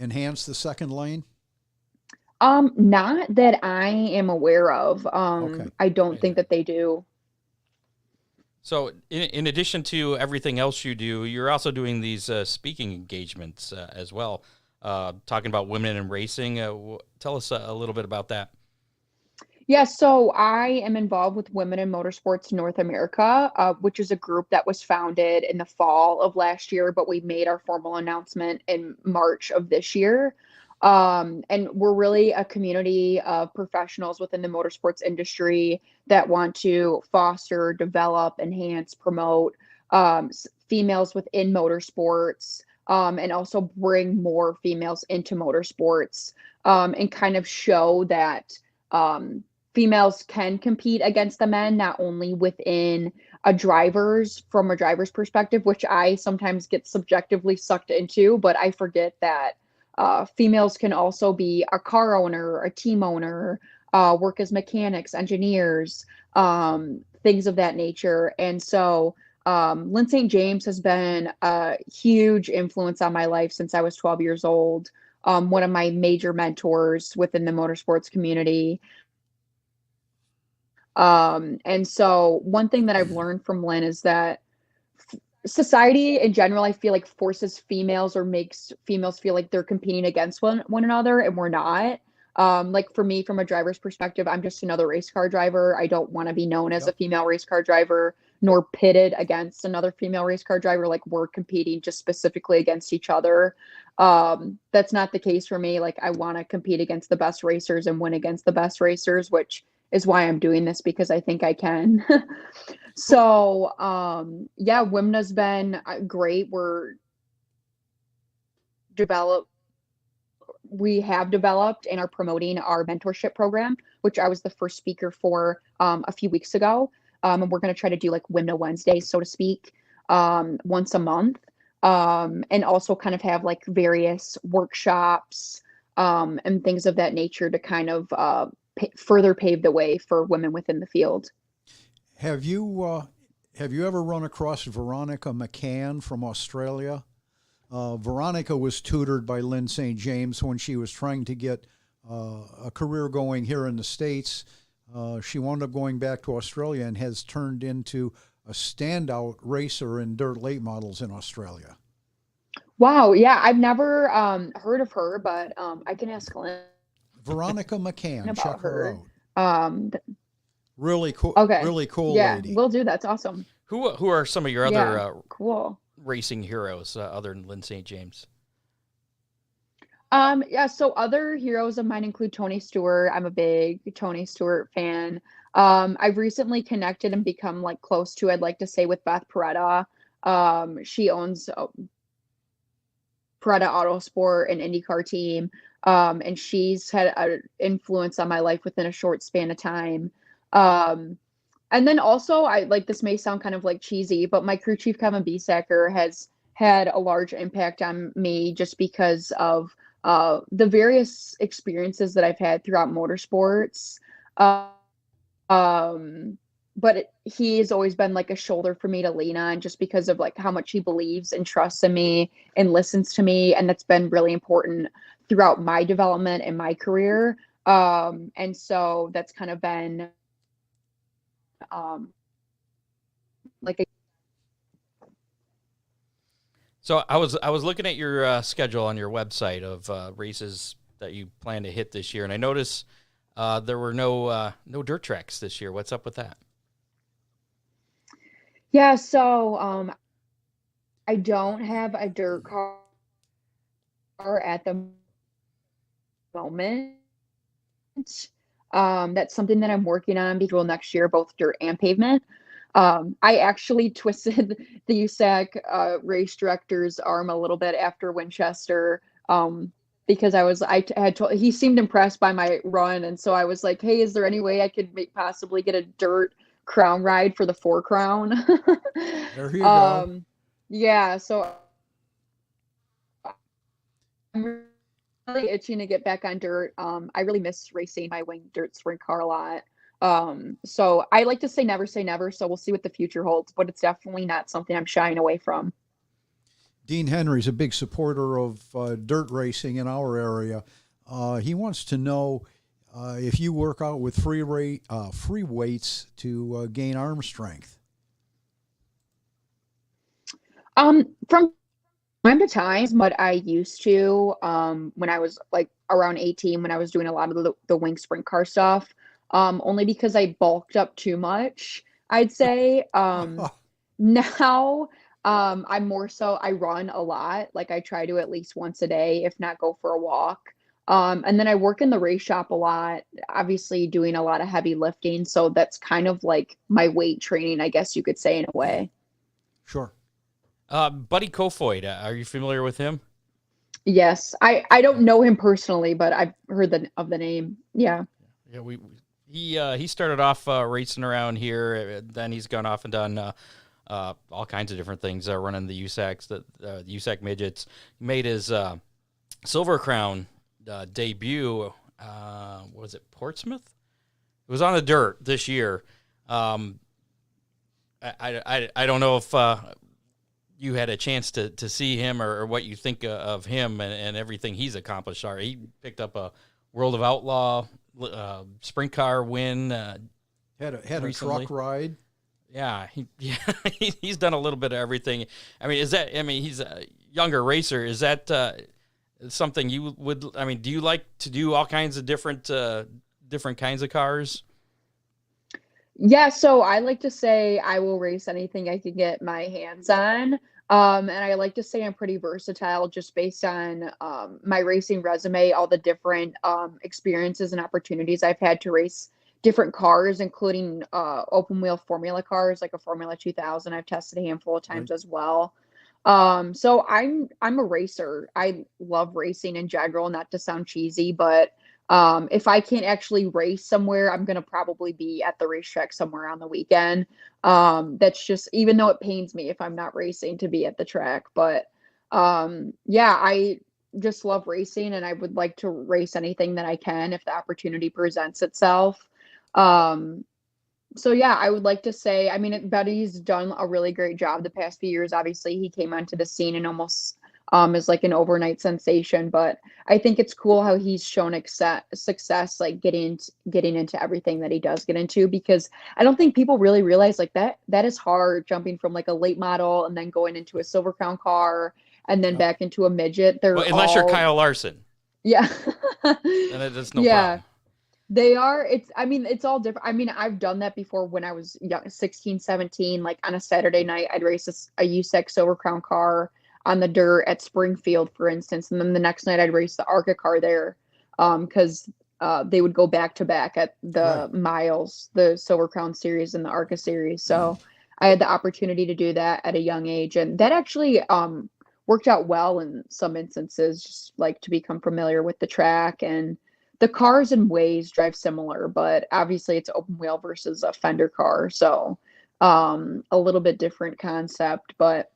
enhance the second lane? Not that I am aware of. Okay. I don't think that they do. So in addition to everything else you do, you're also doing these speaking engagements as well, talking about women in racing. Tell us a little bit about that. Yeah, so I am involved with Women in Motorsports North America, which is a group that was founded in the fall of last year, but we made our formal announcement in March of this year. And we're really a community of professionals within the motorsports industry that want to foster, develop, enhance, promote females within motorsports, and also bring more females into motorsports, and kind of show that females can compete against the men, not only within from a driver's perspective, which I sometimes get subjectively sucked into, but I forget that females can also be a car owner, a team owner, work as mechanics, engineers, things of that nature. And so Lynn St. James has been a huge influence on my life since I was 12 years old. One of my major mentors within the motorsports community. And so one thing that I've learned from Lynn is that society in general, I feel like forces females or makes females feel like they're competing against one another, and we're not. Like for me, from a driver's perspective, I'm just another race car driver. I don't want to be known as a female race car driver, nor pitted against another female race car driver. Like we're competing just specifically against each other. That's not the case for me. Like I want to compete against the best racers and win against the best racers, which is why I'm doing this, because I think I can. So, yeah, WIMNA's been great. We have developed and are promoting our mentorship program, which I was the first speaker for a few weeks ago. And we're going to try to do like WIMNA Wednesdays, so to speak, once a month. And also kind of have like various workshops and things of that nature to kind of further pave the way for women within the field. Have you ever run across Veronica McCann from Australia? Veronica was tutored by Lynn St. James when she was trying to get a career going here in the States. She wound up going back to Australia and has turned into a standout racer in dirt late models in Australia. Wow, yeah, I've never heard of her, but I can ask Lynn. Veronica McCann, check her out. Really cool. Okay. Really cool lady. Yeah, will do. That's awesome. Who are some of your other cool racing heroes other than Lynn St. James? Yeah, so other heroes of mine include Tony Stewart. I'm a big Tony Stewart fan. I've recently connected and become like close to, I'd like to say, with Beth Peretta. She owns Peretta Autosport, an IndyCar team. And she's had an influence on my life within a short span of time. And then also, this may sound kind of like cheesy, but my crew chief, Kevin Biesacker, has had a large impact on me just because of the various experiences that I've had throughout motorsports. But he has always been like a shoulder for me to lean on just because of like how much he believes and trusts in me and listens to me. And that's been really important throughout my development and my career. And so that's kind of been So I was looking at your schedule on your website of races that you plan to hit this year, and I noticed there were no dirt tracks this year. What's up with that? Yeah, so I don't have a dirt car at the moment. That's something that I'm working on because next year, both dirt and pavement. I actually twisted the USAC race director's arm a little bit after Winchester, because he seemed impressed by my run, and so I was like, hey, is there any way I could possibly get a dirt crown ride for the 4 Crown? There you go. Yeah, so I'm really itching to get back on dirt. I really miss racing my winged dirt sprint car a lot. So I like to say never. So we'll see what the future holds, but it's definitely not something I'm shying away from. Dean Henry's a big supporter of dirt racing in our area. He wants to know if you work out with free weights to gain arm strength. From time to time, but I used to when I was like around 18, when I was doing a lot of the wing sprint car stuff, only because I bulked up too much, I'd say. Now, I'm more so I run a lot. Like I try to at least once a day, if not go for a walk. And then I work in the race shop a lot, obviously doing a lot of heavy lifting. So that's kind of like my weight training, I guess you could say, in a way. Sure. Buddy Kofoid, are you familiar with him? Yes. I don't know him personally, but I've heard of the name. Yeah. Yeah, he started off racing around here. Then he's gone off and done all kinds of different things, running the USACs, the USAC midgets. He made his Silver Crown debut. Was it Portsmouth? It was on the dirt this year. I don't know if you had a chance to see him or what you think of him and everything he's accomplished. He picked up a World of Outlaw sprint car win. Had a truck ride. Yeah, he's done a little bit of everything. I mean, he's a younger racer. Is that something you would? I mean, do you like to do all kinds of different kinds of cars? Yeah, so I like to say I will race anything I can get my hands on. And I like to say I'm pretty versatile just based on my racing resume, all the different experiences and opportunities I've had to race different cars, including open wheel formula cars, like a Formula 2000. I've tested a handful of times as well. So I'm a racer. I love racing in general, not to sound cheesy, but if I can't actually race somewhere, I'm going to probably be at the racetrack somewhere on the weekend. That's just, even though it pains me if I'm not racing to be at the track, but yeah, I just love racing and I would like to race anything that I can if the opportunity presents itself. So yeah, I would like to say, I mean, Betty's done a really great job the past few years. Obviously, he came onto the scene and almost is like an overnight sensation, but I think it's cool how he's shown success, like getting into everything that he does get into, because I don't think people really realize like that is hard, jumping from like a late model and then going into a Silver Crown car and then back into a midget. Unless you're Kyle Larson. Yeah. And it's no problem. They are. It's all different. I mean, I've done that before when I was young, 16, 17, like on a Saturday night, I'd race a USAC Silver Crown car on the dirt at Springfield, for instance. And then the next night I'd race the ARCA car there because they would go back to back at the miles, the Silver Crown series and the ARCA series. So I had the opportunity to do that at a young age. And that actually worked out well in some instances, just like to become familiar with the track. And the cars in ways drive similar, but obviously it's open wheel versus a fender car. So a little bit different concept, but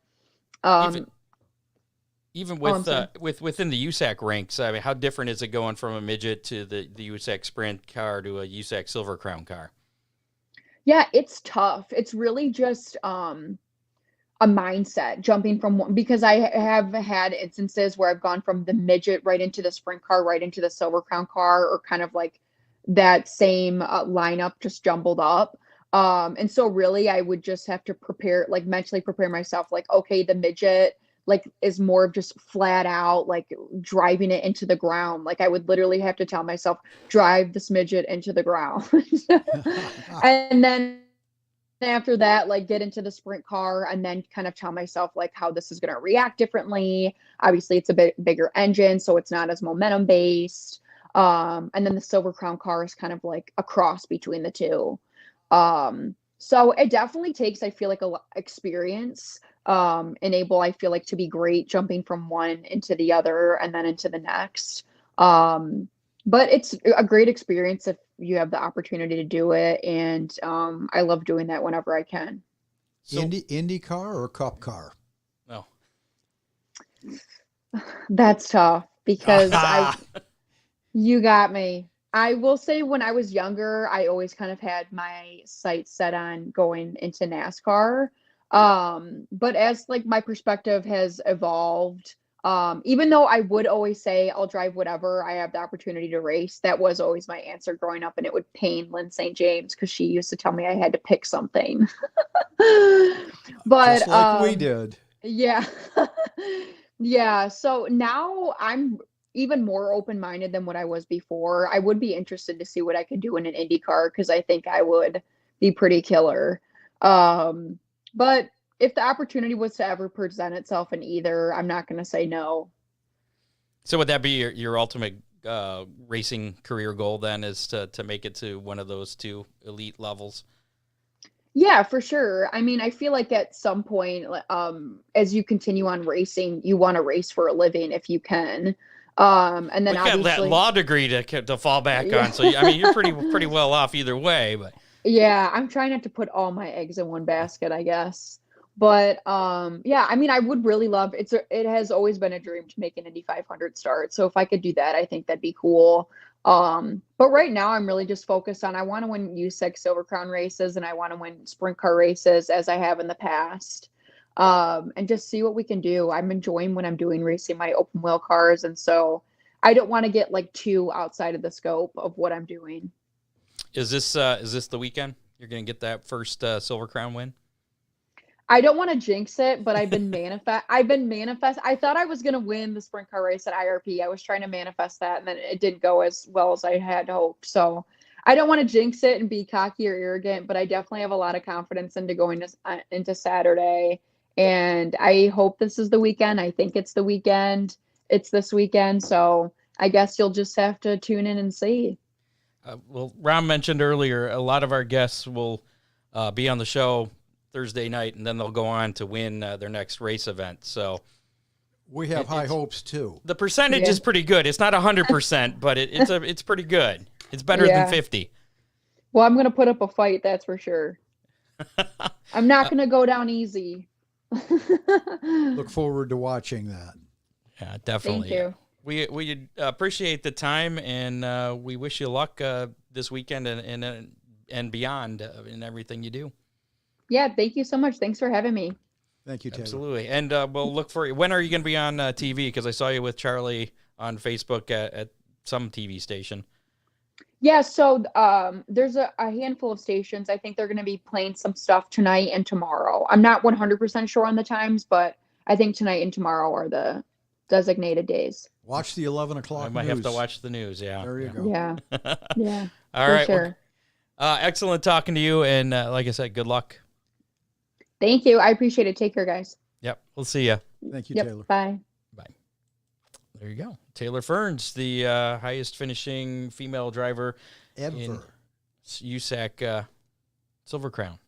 even with within the USAC ranks, I mean, how different is it going from a midget to the USAC Sprint car to a USAC Silver Crown car? Yeah, it's tough. It's really just a mindset jumping from one, because I have had instances where I've gone from the midget right into the sprint car, right into the Silver Crown car, or kind of like that same lineup just jumbled up. And so really I would just have to mentally prepare myself, like, okay, the midget like is more of just flat out like driving it into the ground. Like I would literally have to tell myself, drive this midget into the ground. And then after that, like get into the sprint car and then kind of tell myself like how this is going to react differently. Obviously it's a bit bigger engine, so it's not as momentum based. And then the Silver Crown car is kind of like a cross between the two. So it definitely takes, I feel like, experience, enable, I feel like, to be great jumping from one into the other and then into the next. But it's a great experience if you have the opportunity to do it. And I love doing that whenever I can. So, Indy car or Cup car? No. That's tough because you got me. I will say when I was younger, I always kind of had my sights set on going into NASCAR. But as like my perspective has evolved, even though I would always say I'll drive whatever I have the opportunity to race, that was always my answer growing up, and it would pain Lynn St. James because she used to tell me I had to pick something. But just like we did. Yeah. Yeah. So now I'm even more open-minded than what I was before. I would be interested to see what I could do in an Indy car because I think I would be pretty killer. But if the opportunity was to ever present itself in either, I'm not going to say no. So would that be your ultimate racing career goal then, is to make it to one of those two elite levels? Yeah, for sure. I mean, I feel like at some point, as you continue on racing, you want to race for a living if you can. And then obviously that law degree to fall back on. So I mean, you're pretty well off either way. But yeah, I'm trying not to put all my eggs in one basket, I guess. But yeah, I mean, I would really love it has always been a dream to make an Indy 500 start. So if I could do that, I think that'd be cool. But right now I'm really just focused on I want to win USAC Silver Crown races and I want to win sprint car races as I have in the past. And just see what we can do. I'm enjoying when I'm doing racing my open wheel cars, and so I don't want to get like too outside of the scope of what I'm doing. Is this the weekend you're going to get that first Silver Crown win? I don't want to jinx it, but I've been manifest. I thought I was going to win the sprint car race at IRP. I was trying to manifest that, and then it didn't go as well as I had hoped. So I don't want to jinx it and be cocky or arrogant, but I definitely have a lot of confidence into going into Saturday. And I hope this is the weekend. I think it's the weekend. It's this weekend. So I guess you'll just have to tune in and see. Well, Ron mentioned earlier, a lot of our guests will be on the show Thursday night, and then they'll go on to win their next race event. So we have high hopes too. The percentage is pretty good. It's not 100%, but it's pretty good. It's better than 50. Well, I'm going to put up a fight. That's for sure. I'm not going to go down easy. Look forward to watching that. Yeah, definitely. Thank you. We appreciate the time, and we wish you luck this weekend and beyond in everything you do. Yeah, thank you so much. Thanks for having me. Thank you, Taylor. Absolutely. And we'll look for you. When are you going to be on TV? Because I saw you with Charlie on Facebook at some TV station. Yeah, so there's a handful of stations. I think they're going to be playing some stuff tonight and tomorrow. I'm not 100% sure on the times, but I think tonight and tomorrow are the designated days. Watch the 11 o'clock I might news. have to watch the news, yeah. There you go. Yeah, yeah. All right. Sure. Well, excellent talking to you, and like I said, good luck. Thank you. I appreciate it. Take care, guys. Yep, we'll see you. Thank you, Taylor. Bye. Bye. There you go. Taylor Ferns, the highest finishing female driver in USAC Silver Crown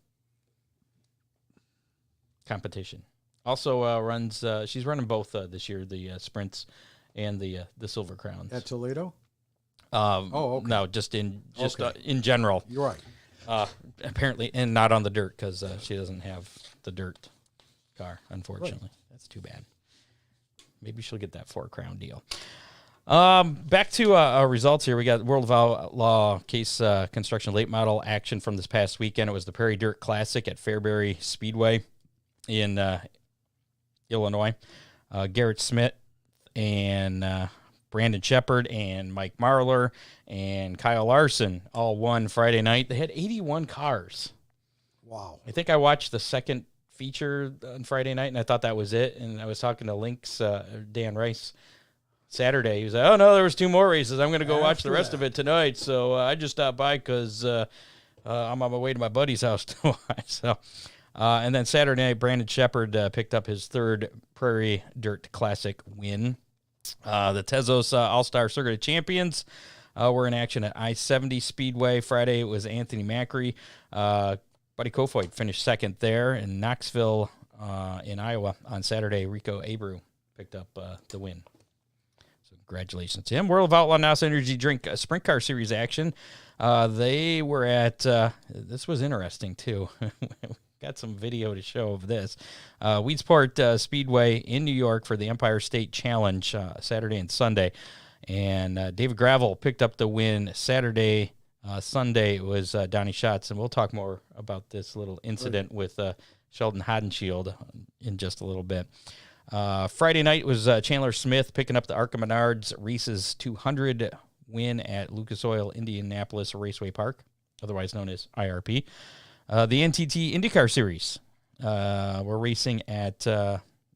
competition. Also runs. She's running both this year, the sprints and the Silver Crowns at Toledo. Okay. No, just in general. You're right. Apparently, and not on the dirt because she doesn't have the dirt car. Unfortunately, right. That's too bad. Maybe she'll get that 4-crown deal. Back to our results here. We got World of Outlaw Case Construction late model action from this past weekend. It was the Prairie Dirt Classic at Fairbury Speedway in Illinois. Garrett Smith and Brandon Shepard and Mike Marlar and Kyle Larson all won Friday night. They had 81 cars. Wow. I think I watched the second feature on Friday night, and I thought that was it. And I was talking to Lynx, Dan Rice, Saturday. He was like, oh, no, there was 2 more races. I'm going to go watch the rest of it tonight. So I just stopped by because I'm on my way to my buddy's house to watch. So, and then Saturday night, Brandon Shepard picked up his 3rd Prairie Dirt Classic win. The Tezos All-Star Circuit of Champions were in action at I-70 Speedway. Friday, it was Anthony Macri. Buddy Kofoid finished second there. In Knoxville in Iowa on Saturday, Rico Abreu picked up the win. So congratulations to him. World of Outlaw NOS Energy Drink Sprint Car Series action. They were at, this was interesting too. Got some video to show of this. Weedsport Speedway in New York for the Empire State Challenge Saturday and Sunday. And David Gravel picked up the win Saturday. Sunday it was Donnie Schatz, and we'll talk more about this little incident with Sheldon Hodenshield in just a little bit. Friday night was Chandler Smith picking up the Arca Menards Reese's 200 win at Lucas Oil Indianapolis Raceway Park, otherwise known as IRP. The NTT IndyCar Series, we're racing at,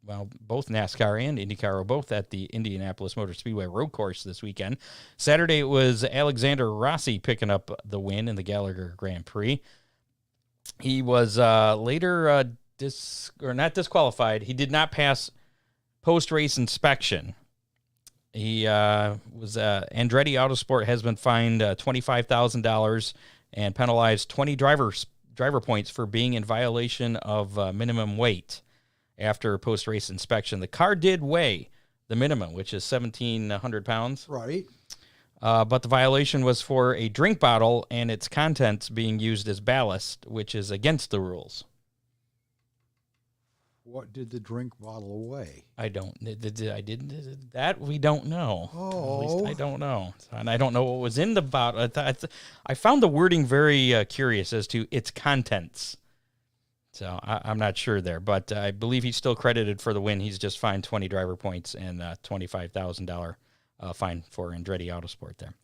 both NASCAR and IndyCar are both at the Indianapolis Motor Speedway road course this weekend. Saturday, it was Alexander Rossi picking up the win in the Gallagher Grand Prix. He was later not disqualified. He did not pass post-race inspection. He was Andretti Autosport has been fined $25,000 and penalized 20 driver points for being in violation of minimum weight after post-race inspection. The car did weigh the minimum, which is 1,700 pounds. Right. But the violation was for a drink bottle and its contents being used as ballast, which is against the rules. What did the drink bottle weigh? I didn't. That we don't know. Oh. At least I don't know. And I don't know what was in the bottle. I found the wording very curious as to its contents. So I'm not sure there, but I believe he's still credited for the win. He's just fined 20 driver points and $25,000 fine for Andretti Autosport there.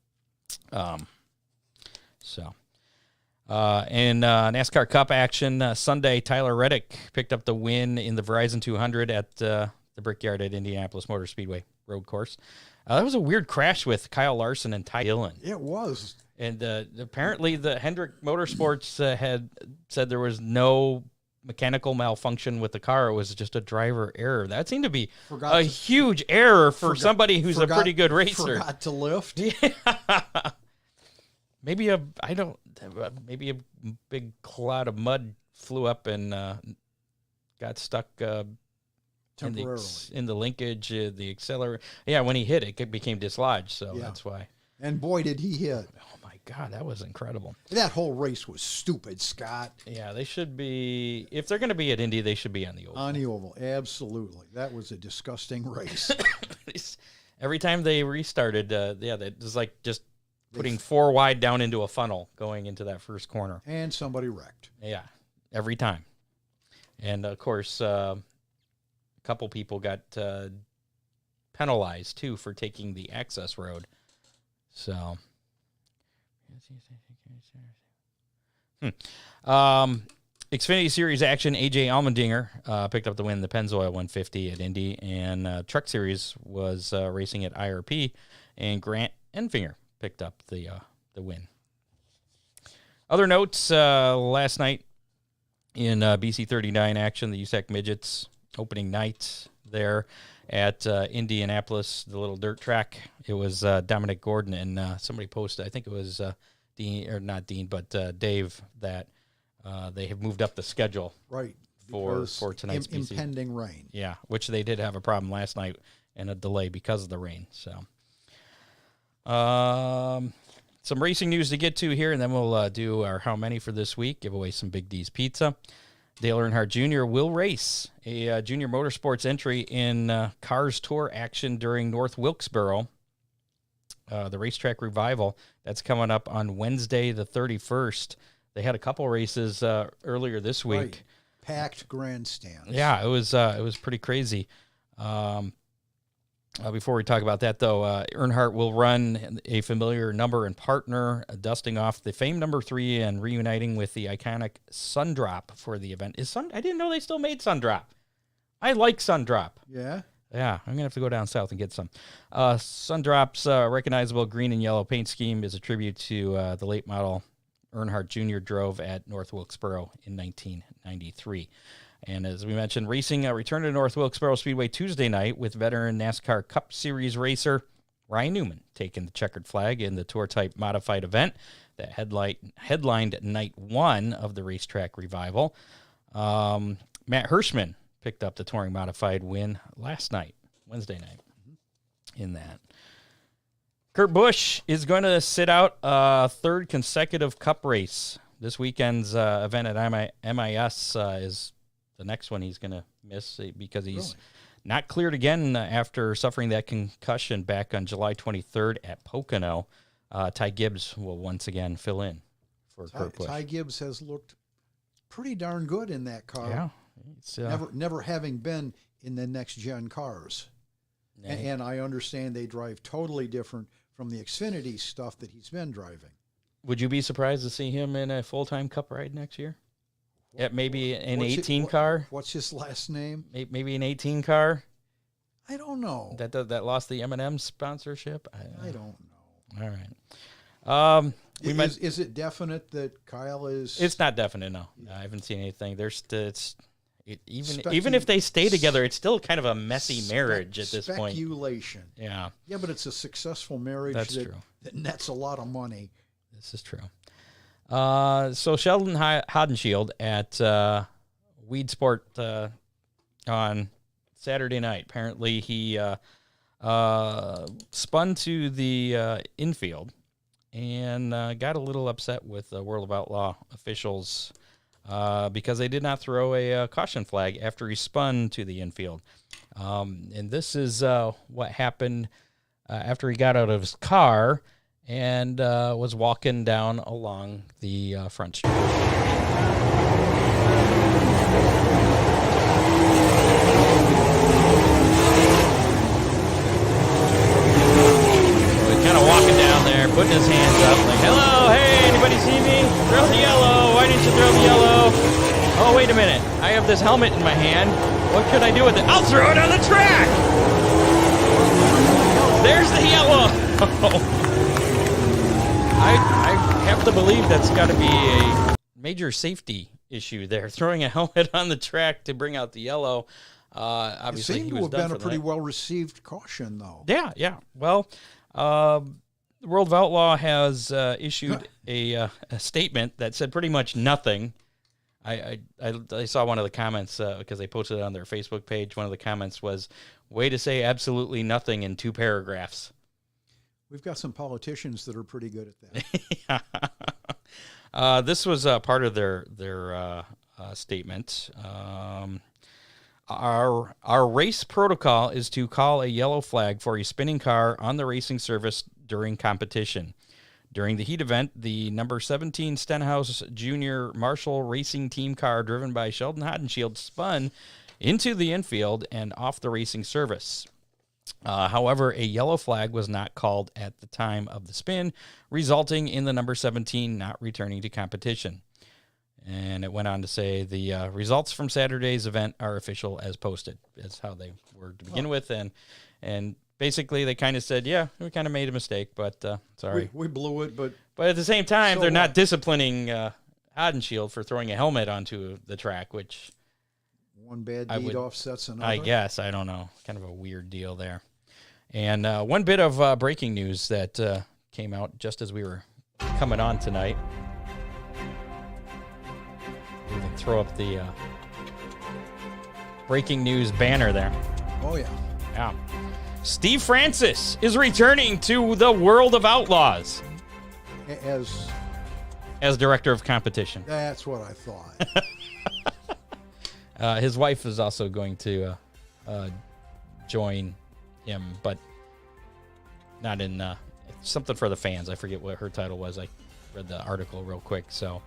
In NASCAR Cup action, Sunday, Tyler Reddick picked up the win in the Verizon 200 at the Brickyard at Indianapolis Motor Speedway road course. That was a weird crash with Kyle Larson and Ty Dillon. It was. And apparently the Hendrick Motorsports had said there was no mechanical malfunction with the car. It was just a driver error. That seemed to be a huge error for somebody who's a pretty good racer. Forgot to lift. Yeah. Maybe a big cloud of mud flew up and got stuck temporarily in the linkage, the accelerator. Yeah, when he hit it, it became dislodged. So that's why. And boy, did he hit! Oh my God, that was incredible. That whole race was stupid, Scott. Yeah, they should be. If they're going to be at Indy, they should be on the oval. On the oval, absolutely. That was a disgusting race. Every time they restarted, it was like just putting four wide down into a funnel going into that first corner. And somebody wrecked. Yeah, every time. And, of course, a couple people got penalized, too, for taking the access road. So, Xfinity Series action, AJ Allmendinger picked up the win in the Pennzoil 150 at Indy, and Truck Series was racing at IRP, and Grant Enfinger picked up the win. Other notes, last night in BC 39 action, the USAC Midgets opening night there at Indianapolis, the little dirt track. It was Dominic Gordon, and somebody posted, I think it was Dave, that they have moved up the schedule for tonight's BC. Impending rain. Yeah, which they did have a problem last night and a delay because of the rain. So, some racing news to get to here, and then we'll do our how many for this week, give away some Big D's Pizza. Dale Earnhardt Jr. will race a junior motorsports entry in Cars Tour action during North Wilkesboro. The Racetrack Revival, that's coming up on Wednesday the 31st. They had a couple races earlier this week. Right. Packed grandstands. Yeah, it was pretty crazy. Before we talk about that, though, Earnhardt will run a familiar number and partner, dusting off the famed number 3 and reuniting with the iconic Sundrop for the event. I didn't know they still made Sundrop. I like Sundrop. Yeah? Yeah, I'm going to have to go down south and get some. Sundrop's recognizable green and yellow paint scheme is a tribute to the late model Earnhardt Jr. drove at North Wilkesboro in 1993. And as we mentioned, racing returned to North Wilkesboro Speedway Tuesday night with veteran NASCAR Cup Series racer Ryan Newman taking the checkered flag in the tour-type modified event that headlined night 1 of the racetrack revival. Matt Hirschman picked up the touring modified win last night, Wednesday night, in that. Kurt Busch is going to sit out a third consecutive Cup race. This weekend's event at MIS is the next one he's going to miss because he's not cleared again after suffering that concussion back on July 23rd at Pocono. Ty Gibbs will once again fill in for Kurt Busch. Ty Gibbs has looked pretty darn good in that car. Yeah. Never having been in the next-gen cars. And I understand they drive totally different from the Xfinity stuff that he's been driving. Would you be surprised to see him in a full-time Cup ride next year? Yeah, maybe an 18 car? What's his last name? Maybe an 18 car? I don't know. That lost the M&M sponsorship? I don't know. All right. Is it definite that Kyle is... It's not definite, no. I haven't seen anything. Even if they stay together, it's still kind of a messy marriage at this point. Speculation. Yeah. Yeah, but it's a successful marriage that nets a lot of money. This is true. So Sheldon Hodenshield at Weed Sport on Saturday night. Apparently he spun to the infield and got a little upset with the World of Outlaw officials because they did not throw a caution flag after he spun to the infield. And this is what happened after he got out of his car and was walking down along the front street. Kind of walking down there, putting his hands up, like, hello, hey, anybody see me? Throw the yellow. Why didn't you throw the yellow? Oh, wait a minute. I have this helmet in my hand. What should I do with it? I'll throw it on the track. There's the yellow. I have to believe that's got to be a major safety issue there. Throwing a helmet on the track to bring out the yellow. Obviously, it seemed to have been a pretty well-received caution, though. Yeah. Well, the World of Outlaw has issued a statement that said pretty much nothing. I saw one of the comments because they posted it on their Facebook page. One of the comments was, way to say absolutely nothing in 2 paragraphs. We've got some politicians that are pretty good at that. This was part of their statement. Our race protocol is to call a yellow flag for a spinning car on the racing surface during competition. During the heat event, the number 17 Stenhouse Jr. Marshall Racing Team car driven by Sheldon Hodenshield spun into the infield and off the racing surface. However, a yellow flag was not called at the time of the spin, resulting in the number 17 not returning to competition. And it went on to say the results from Saturday's event are official as posted. That's how they were to begin with. And basically they kind of said, yeah, we kind of made a mistake, but sorry. We blew it, but at the same time, they're not disciplining Hodenshield for throwing a helmet onto the track, which... One bad deed offsets another. I guess. I don't know. Kind of a weird deal there. And one bit of breaking news that came out just as we were coming on tonight. We can throw up the breaking news banner there. Oh, yeah. Yeah. Steve Francis is returning to the World of Outlaws. As director of competition. That's what I thought. His wife is also going to join him, but not in something for the fans. I forget what her title was. I read the article real quick, so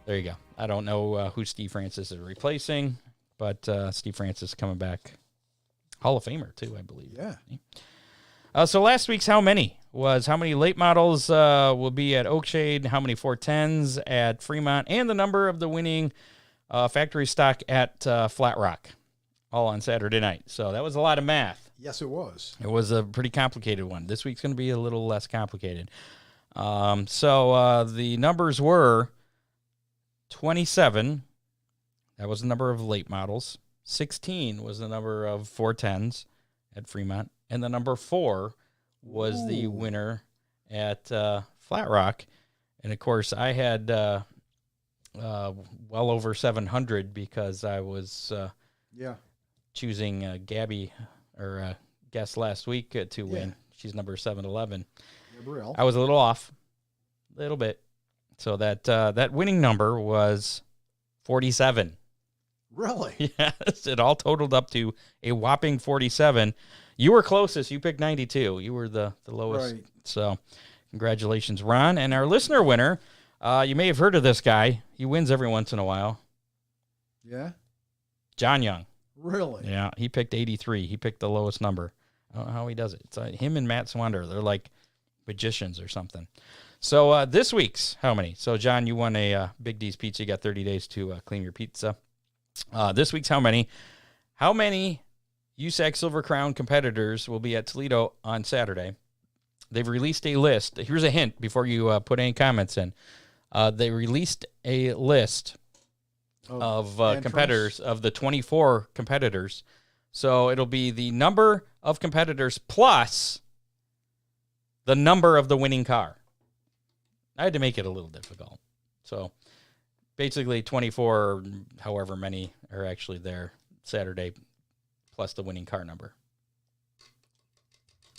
there you go. I don't know who Steve Francis is replacing, but Steve Francis coming back. Hall of Famer, too, I believe. Yeah. So last week's How Many was how many late models will be at Oakshade, how many 410s at Fremont, and the number of the winning factory stock at Flat Rock, all on Saturday night. So that was a lot of math. Yes, it was. It was a pretty complicated one. This week's going to be a little less complicated. So the numbers were 27. That was the number of late models. 16 was the number of 410s at Fremont. And the number 4 was the winner at Flat Rock. And, of course, I had well over 700 because I was choosing Gabby, or guest last week to win. She's number 711. Gabrielle. I was a little off, a little bit. So that winning number was 47. Really? Yes, it all totaled up to a whopping 47. You were closest. You picked 92. You were the lowest. Right. So congratulations, Ron. And our listener winner, you may have heard of this guy. He wins every once in a while. Yeah? John Young. Really? Yeah, he picked 83. He picked the lowest number. I don't know how he does it. It's him and Matt Swander. They're like magicians or something. So this week's how many? So, John, you won a Big D's Pizza. You got 30 days to clean your pizza. This week's how many? How many USAC Silver Crown competitors will be at Toledo on Saturday? They've released a list. Here's a hint before you put any comments in. They released a list of competitors, of the 24 competitors. So it'll be the number of competitors plus the number of the winning car. I had to make it a little difficult. So basically 24, however many are actually there Saturday, plus the winning car number.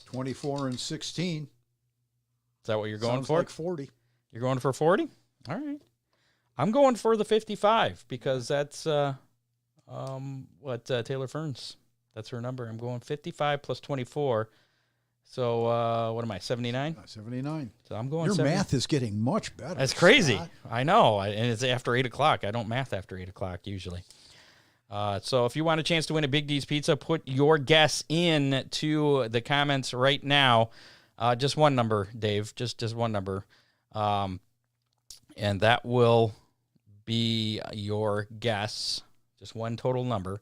24 and 16. Is that what you're going Sounds for? like 40. You're going for 40? All right. I'm going for the 55 because that's what Taylor Ferns, that's her number. I'm going 55 plus 24. So what am I, 79? 79. So I'm going Your 70. math is getting much better. That's crazy. Scott. I know. And it's after 8 o'clock. I don't math after 8 o'clock usually. So if you want a chance to win a Big D's Pizza, put your guess in to the comments right now. Just one number, Dave. Just one number. And that will be your guess. Just one total number.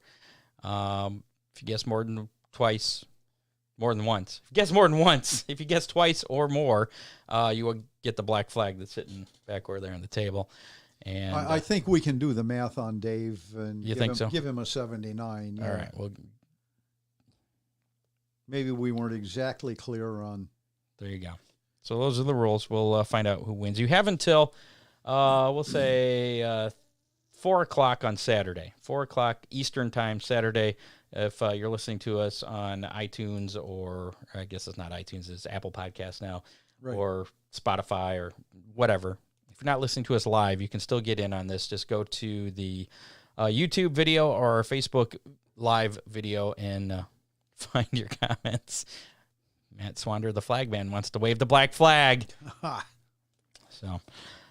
If you guess more than once. If you guess more than once, if you guess twice or more, you will get the black flag that's sitting back over there on the table. And I think we can do the math on Dave and give him a 79. All right. Well, maybe we weren't exactly clear on. There you go. So those are the rules. We'll find out who wins. You have until, we'll say, 4 o'clock on Saturday. 4 o'clock Eastern time Saturday. If you're listening to us on iTunes, or I guess it's not iTunes, it's Apple Podcasts now, Right. or Spotify or whatever. If you're not listening to us live, you can still get in on this. Just go to the YouTube video or our Facebook live video and find your comments. Matt Swander, the flag man, wants to wave the black flag. So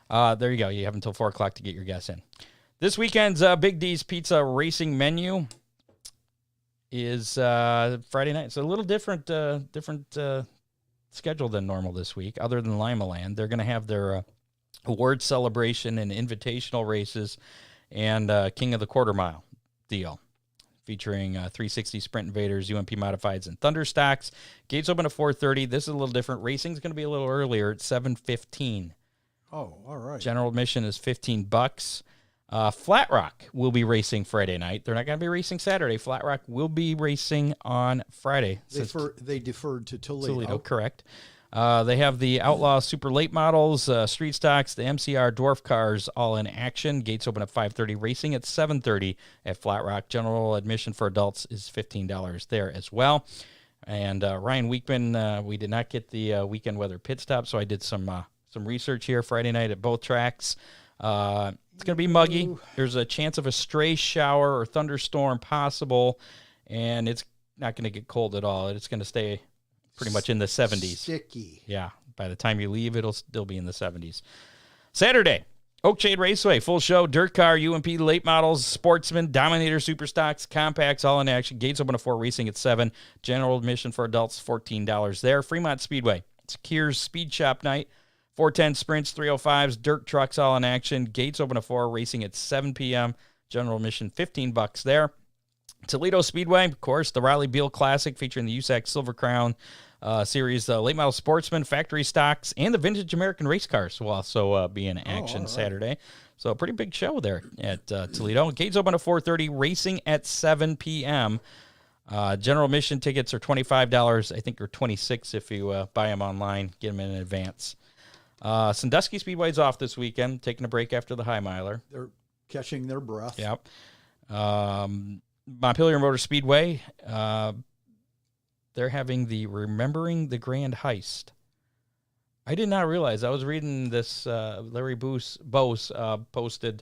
there you go. You have until 4 o'clock to get your guess in. This weekend's Big D's Pizza racing menu is Friday night. It's a little different schedule than normal this week, other than Lima Land. They're going to have their award celebration and invitational races and King of the Quarter Mile deal, featuring 360 Sprint Invaders, UMP Modifieds, and Thunder Stocks. Gates open at 4:30. This is a little different. Racing's going to be a little earlier at 7:15. Oh, all right. General admission is $15. Flat Rock will be racing Friday night. They're not going to be racing Saturday. Flat Rock will be racing on Friday. They deferred to Toledo. Correct. They have the Outlaw Super Late Models, Street Stocks, the MCR Dwarf Cars all in action. Gates open at 5:30. Racing at 7:30 at Flat Rock. General admission for adults is $15 there as well. And Ryan Weekman, we did not get the weekend weather pit stop, so I did some research here Friday night at both tracks. It's going to be muggy. There's a chance of a stray shower or thunderstorm possible, and it's not going to get cold at all. It's going to stay pretty much in the 70s. Sticky. Yeah. By the time you leave, it'll still be in the 70s. Saturday, Oakshade Raceway, full show, dirt car, UMP late models, sportsman, Dominator super stocks, compacts, all in action. Gates open at 4, racing at 7. General admission for adults, $14 there. Fremont Speedway, it's Keir's Speed Shop night. 410 Sprints, 305s, dirt trucks, all in action. Gates open at 4, racing at 7 p.m. General admission, $15 there. Toledo Speedway, of course, the Rollie Beale Classic featuring the USAC Silver Crown series, late model sportsman, factory stocks, and the vintage American race cars will also be in action Saturday. So a pretty big show there at Toledo. Gates open at 4:30, racing at 7 p.m. General admission tickets are $25. I think they're $26 if you buy them online, get them in advance. Sandusky Speedway's off this weekend, taking a break after the High Miler. They're catching their breath. Yep. Montpelier Motor Speedway, they're having the Remembering the Grand Heist. I did not realize. I was reading this. Larry Bose posted.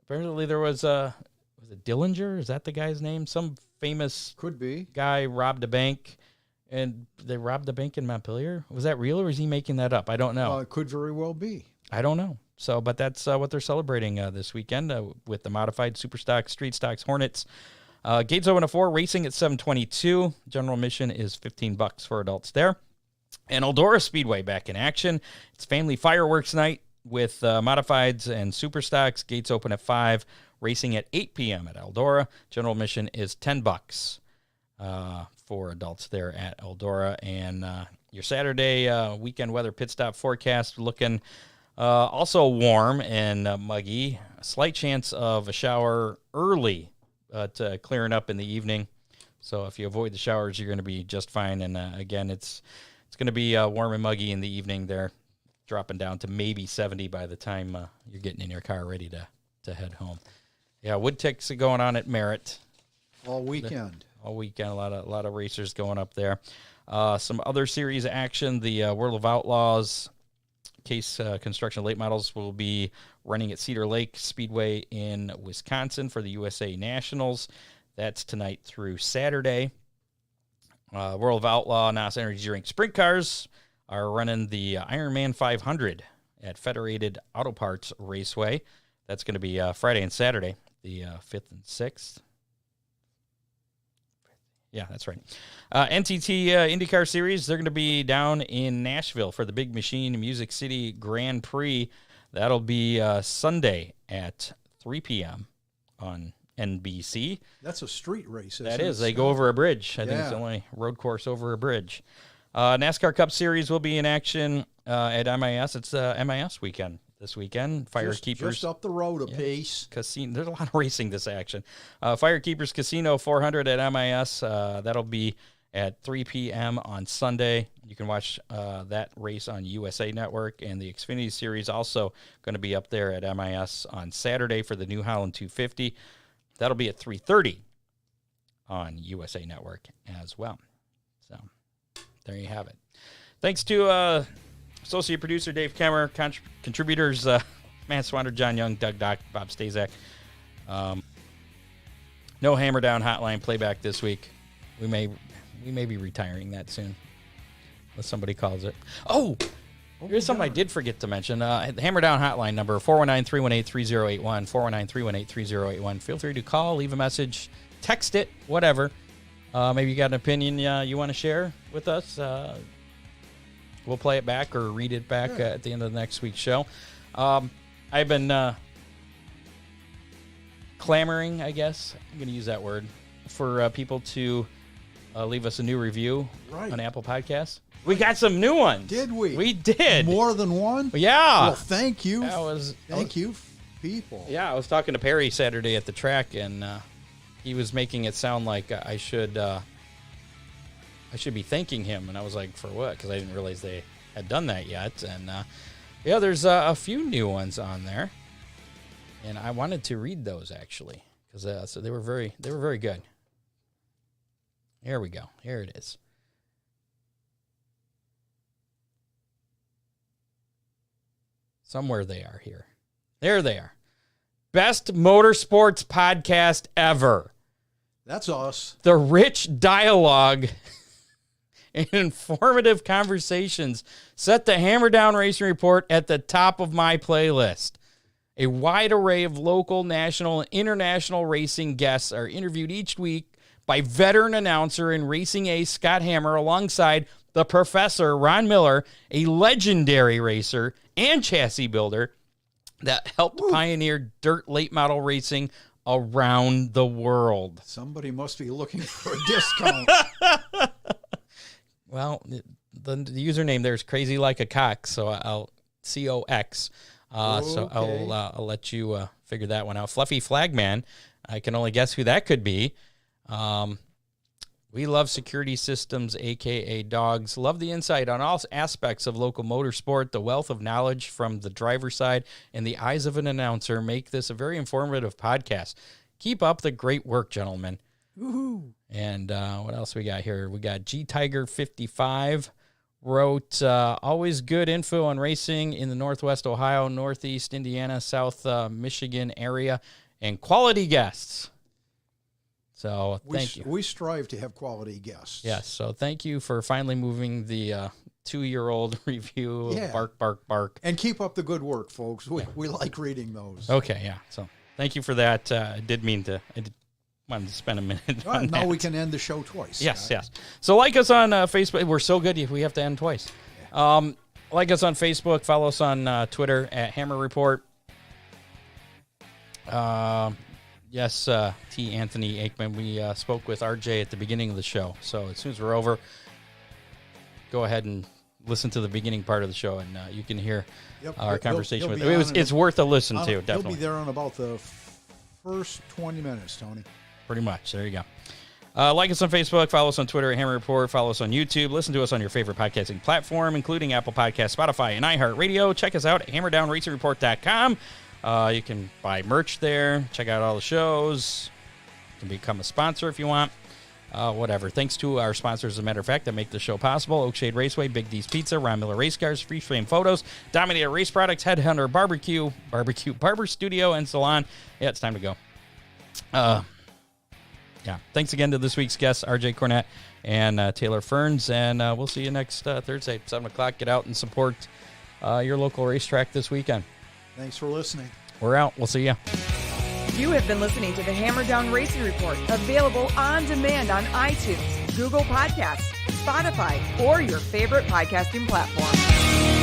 Apparently, there was it Dillinger? Is that the guy's name? Some famous Could be. guy robbed a bank, and they robbed a bank in Montpelier. Was that real, or is he making that up? I don't know. It could very well be. I don't know. So, but that's what they're celebrating this weekend with the modified Superstock, Street Stocks, Hornets. Gates open at 4, racing at 7:22. General admission is $15 for adults there. And Eldora Speedway back in action. It's family fireworks night with modifieds and Superstocks. Gates open at 5, racing at 8 p.m. at Eldora. General admission is $10 for adults there at Eldora. And your Saturday weekend weather pit stop forecast looking also warm and muggy. A slight chance of a shower early, but clearing up in the evening. So if you avoid the showers, you're going to be just fine. And again, it's going to be warm and muggy in the evening there, dropping down to maybe 70 by the time you're getting in your car ready to head home. Yeah, wood ticks are going on at Merritt. All weekend. All weekend, a lot of racers going up there. Some other series action, the World of Outlaws Case Construction Late Models will be running at Cedar Lake Speedway in Wisconsin for the USA Nationals. That's tonight through Saturday. World of Outlaw NOS Energy Drink Sprint Cars are running the Ironman 500 at Federated Auto Parts Raceway. That's going to be Friday and Saturday, the 5th and 6th. Yeah, that's right. NTT IndyCar Series, they're going to be down in Nashville for the Big Machine Music City Grand Prix. That'll be Sunday at 3 p.m. on NBC. That's a street race. That is. They go over a bridge. I think it's the only road course over a bridge. NASCAR Cup Series will be in action at MIS. It's MIS weekend this weekend. Firekeepers. Just up the road a piece. Casino. There's a lot of racing this action. Firekeepers Casino 400 at MIS. That'll be at 3 p.m. on Sunday. You can watch that race on USA Network. And the Xfinity Series also going to be up there at MIS on Saturday for the New Holland 250. That'll be at 3:30 on USA Network as well. So there you have it. Thanks to associate producer Dave Kemmer, contributors Matt Swander, John Young, Doug Dock, Bob Stazak. No Hammer Down Hotline playback this week. We may be retiring that soon, unless somebody calls it. Here's something I did forget to mention. The Hammer Down Hotline number, 419-318-3081, 419-318-3081. Feel free to call, leave a message, text it, whatever. Maybe you got an opinion you want to share with us. We'll play it back or read it back at the end of the next week's show. I've been clamoring, I guess. I'm going to use that word, for people to leave us a new review on Apple Podcasts. We got some new ones. Did we? We did. More than one? Yeah. Well, thank you. Thank you, people. Yeah, I was talking to Perry Saturday at the track, and he was making it sound like I should be thanking him. And I was like, for what? Because I didn't realize they had done that yet. And there's a few new ones on there, and I wanted to read those actually because so they were very good. Here we go. Here it is. Somewhere they are here. There they are. Best motorsports podcast ever. That's us. The rich dialogue and informative conversations set the Hammer Down Racing Report at the top of my playlist. A wide array of local, national, and international racing guests are interviewed each week by veteran announcer and racing ace Scott Hammer alongside the Professor Ron Miller, a legendary racer and chassis builder that helped pioneer dirt late model racing around the world. Somebody must be looking for a discount. Well, the username there is crazy like a cock, so I'll COX. So I'll let you figure that one out. Fluffy Flagman, I can only guess who that could be. We love security systems, a.k.a. dogs. Love the insight on all aspects of local motorsport. The wealth of knowledge from the driver's side and the eyes of an announcer make this a very informative podcast. Keep up the great work, gentlemen. Woohoo. And what else we got here? We got G Tiger 55 wrote, always good info on racing in the Northwest Ohio, Northeast Indiana, South Michigan area, and quality guests. So thank you. We strive to have quality guests. Yes. So thank you for finally moving the 2-year-old review of Bark, Bark, Bark. And keep up the good work, folks. We like reading those. Okay. Yeah. So thank you for that. I did wanted to spend a minute on now that. we can end the show twice. Yes. So like us on Facebook. We're so good we have to end twice. Like us on Facebook. Follow us on Twitter at Hammer Report. Yes, T. Anthony Aikman. We spoke with RJ at the beginning of the show. So as soon as we're over, go ahead and listen to the beginning part of the show, and you can hear our conversation with him. It's worth a listen to, definitely. He'll be there on about the first 20 minutes, Tony. Pretty much. There you go. Like us on Facebook. Follow us on Twitter at Hammer Report. Follow us on YouTube. Listen to us on your favorite podcasting platform, including Apple Podcasts, Spotify, and iHeartRadio. Check us out at HammerdownRacingReport.com. You can buy merch there. Check out all the shows. You can become a sponsor if you want. Whatever. Thanks to our sponsors, as a matter of fact, that make the show possible. Oakshade Raceway, Big D's Pizza, Ron Miller Race Cars, Free Frame Photos, Dominator Race Products, Headhunter Barbecue, Barber Studio, and Salon. Yeah, it's time to go. Thanks again to this week's guests, RJ Cornett and Taylor Ferns. And we'll see you next Thursday, 7 o'clock. Get out and support your local racetrack this weekend. Thanks for listening. We're out. We'll see you. You have been listening to the Hammer Down Racing Report, available on demand on iTunes, Google Podcasts, Spotify, or your favorite podcasting platform.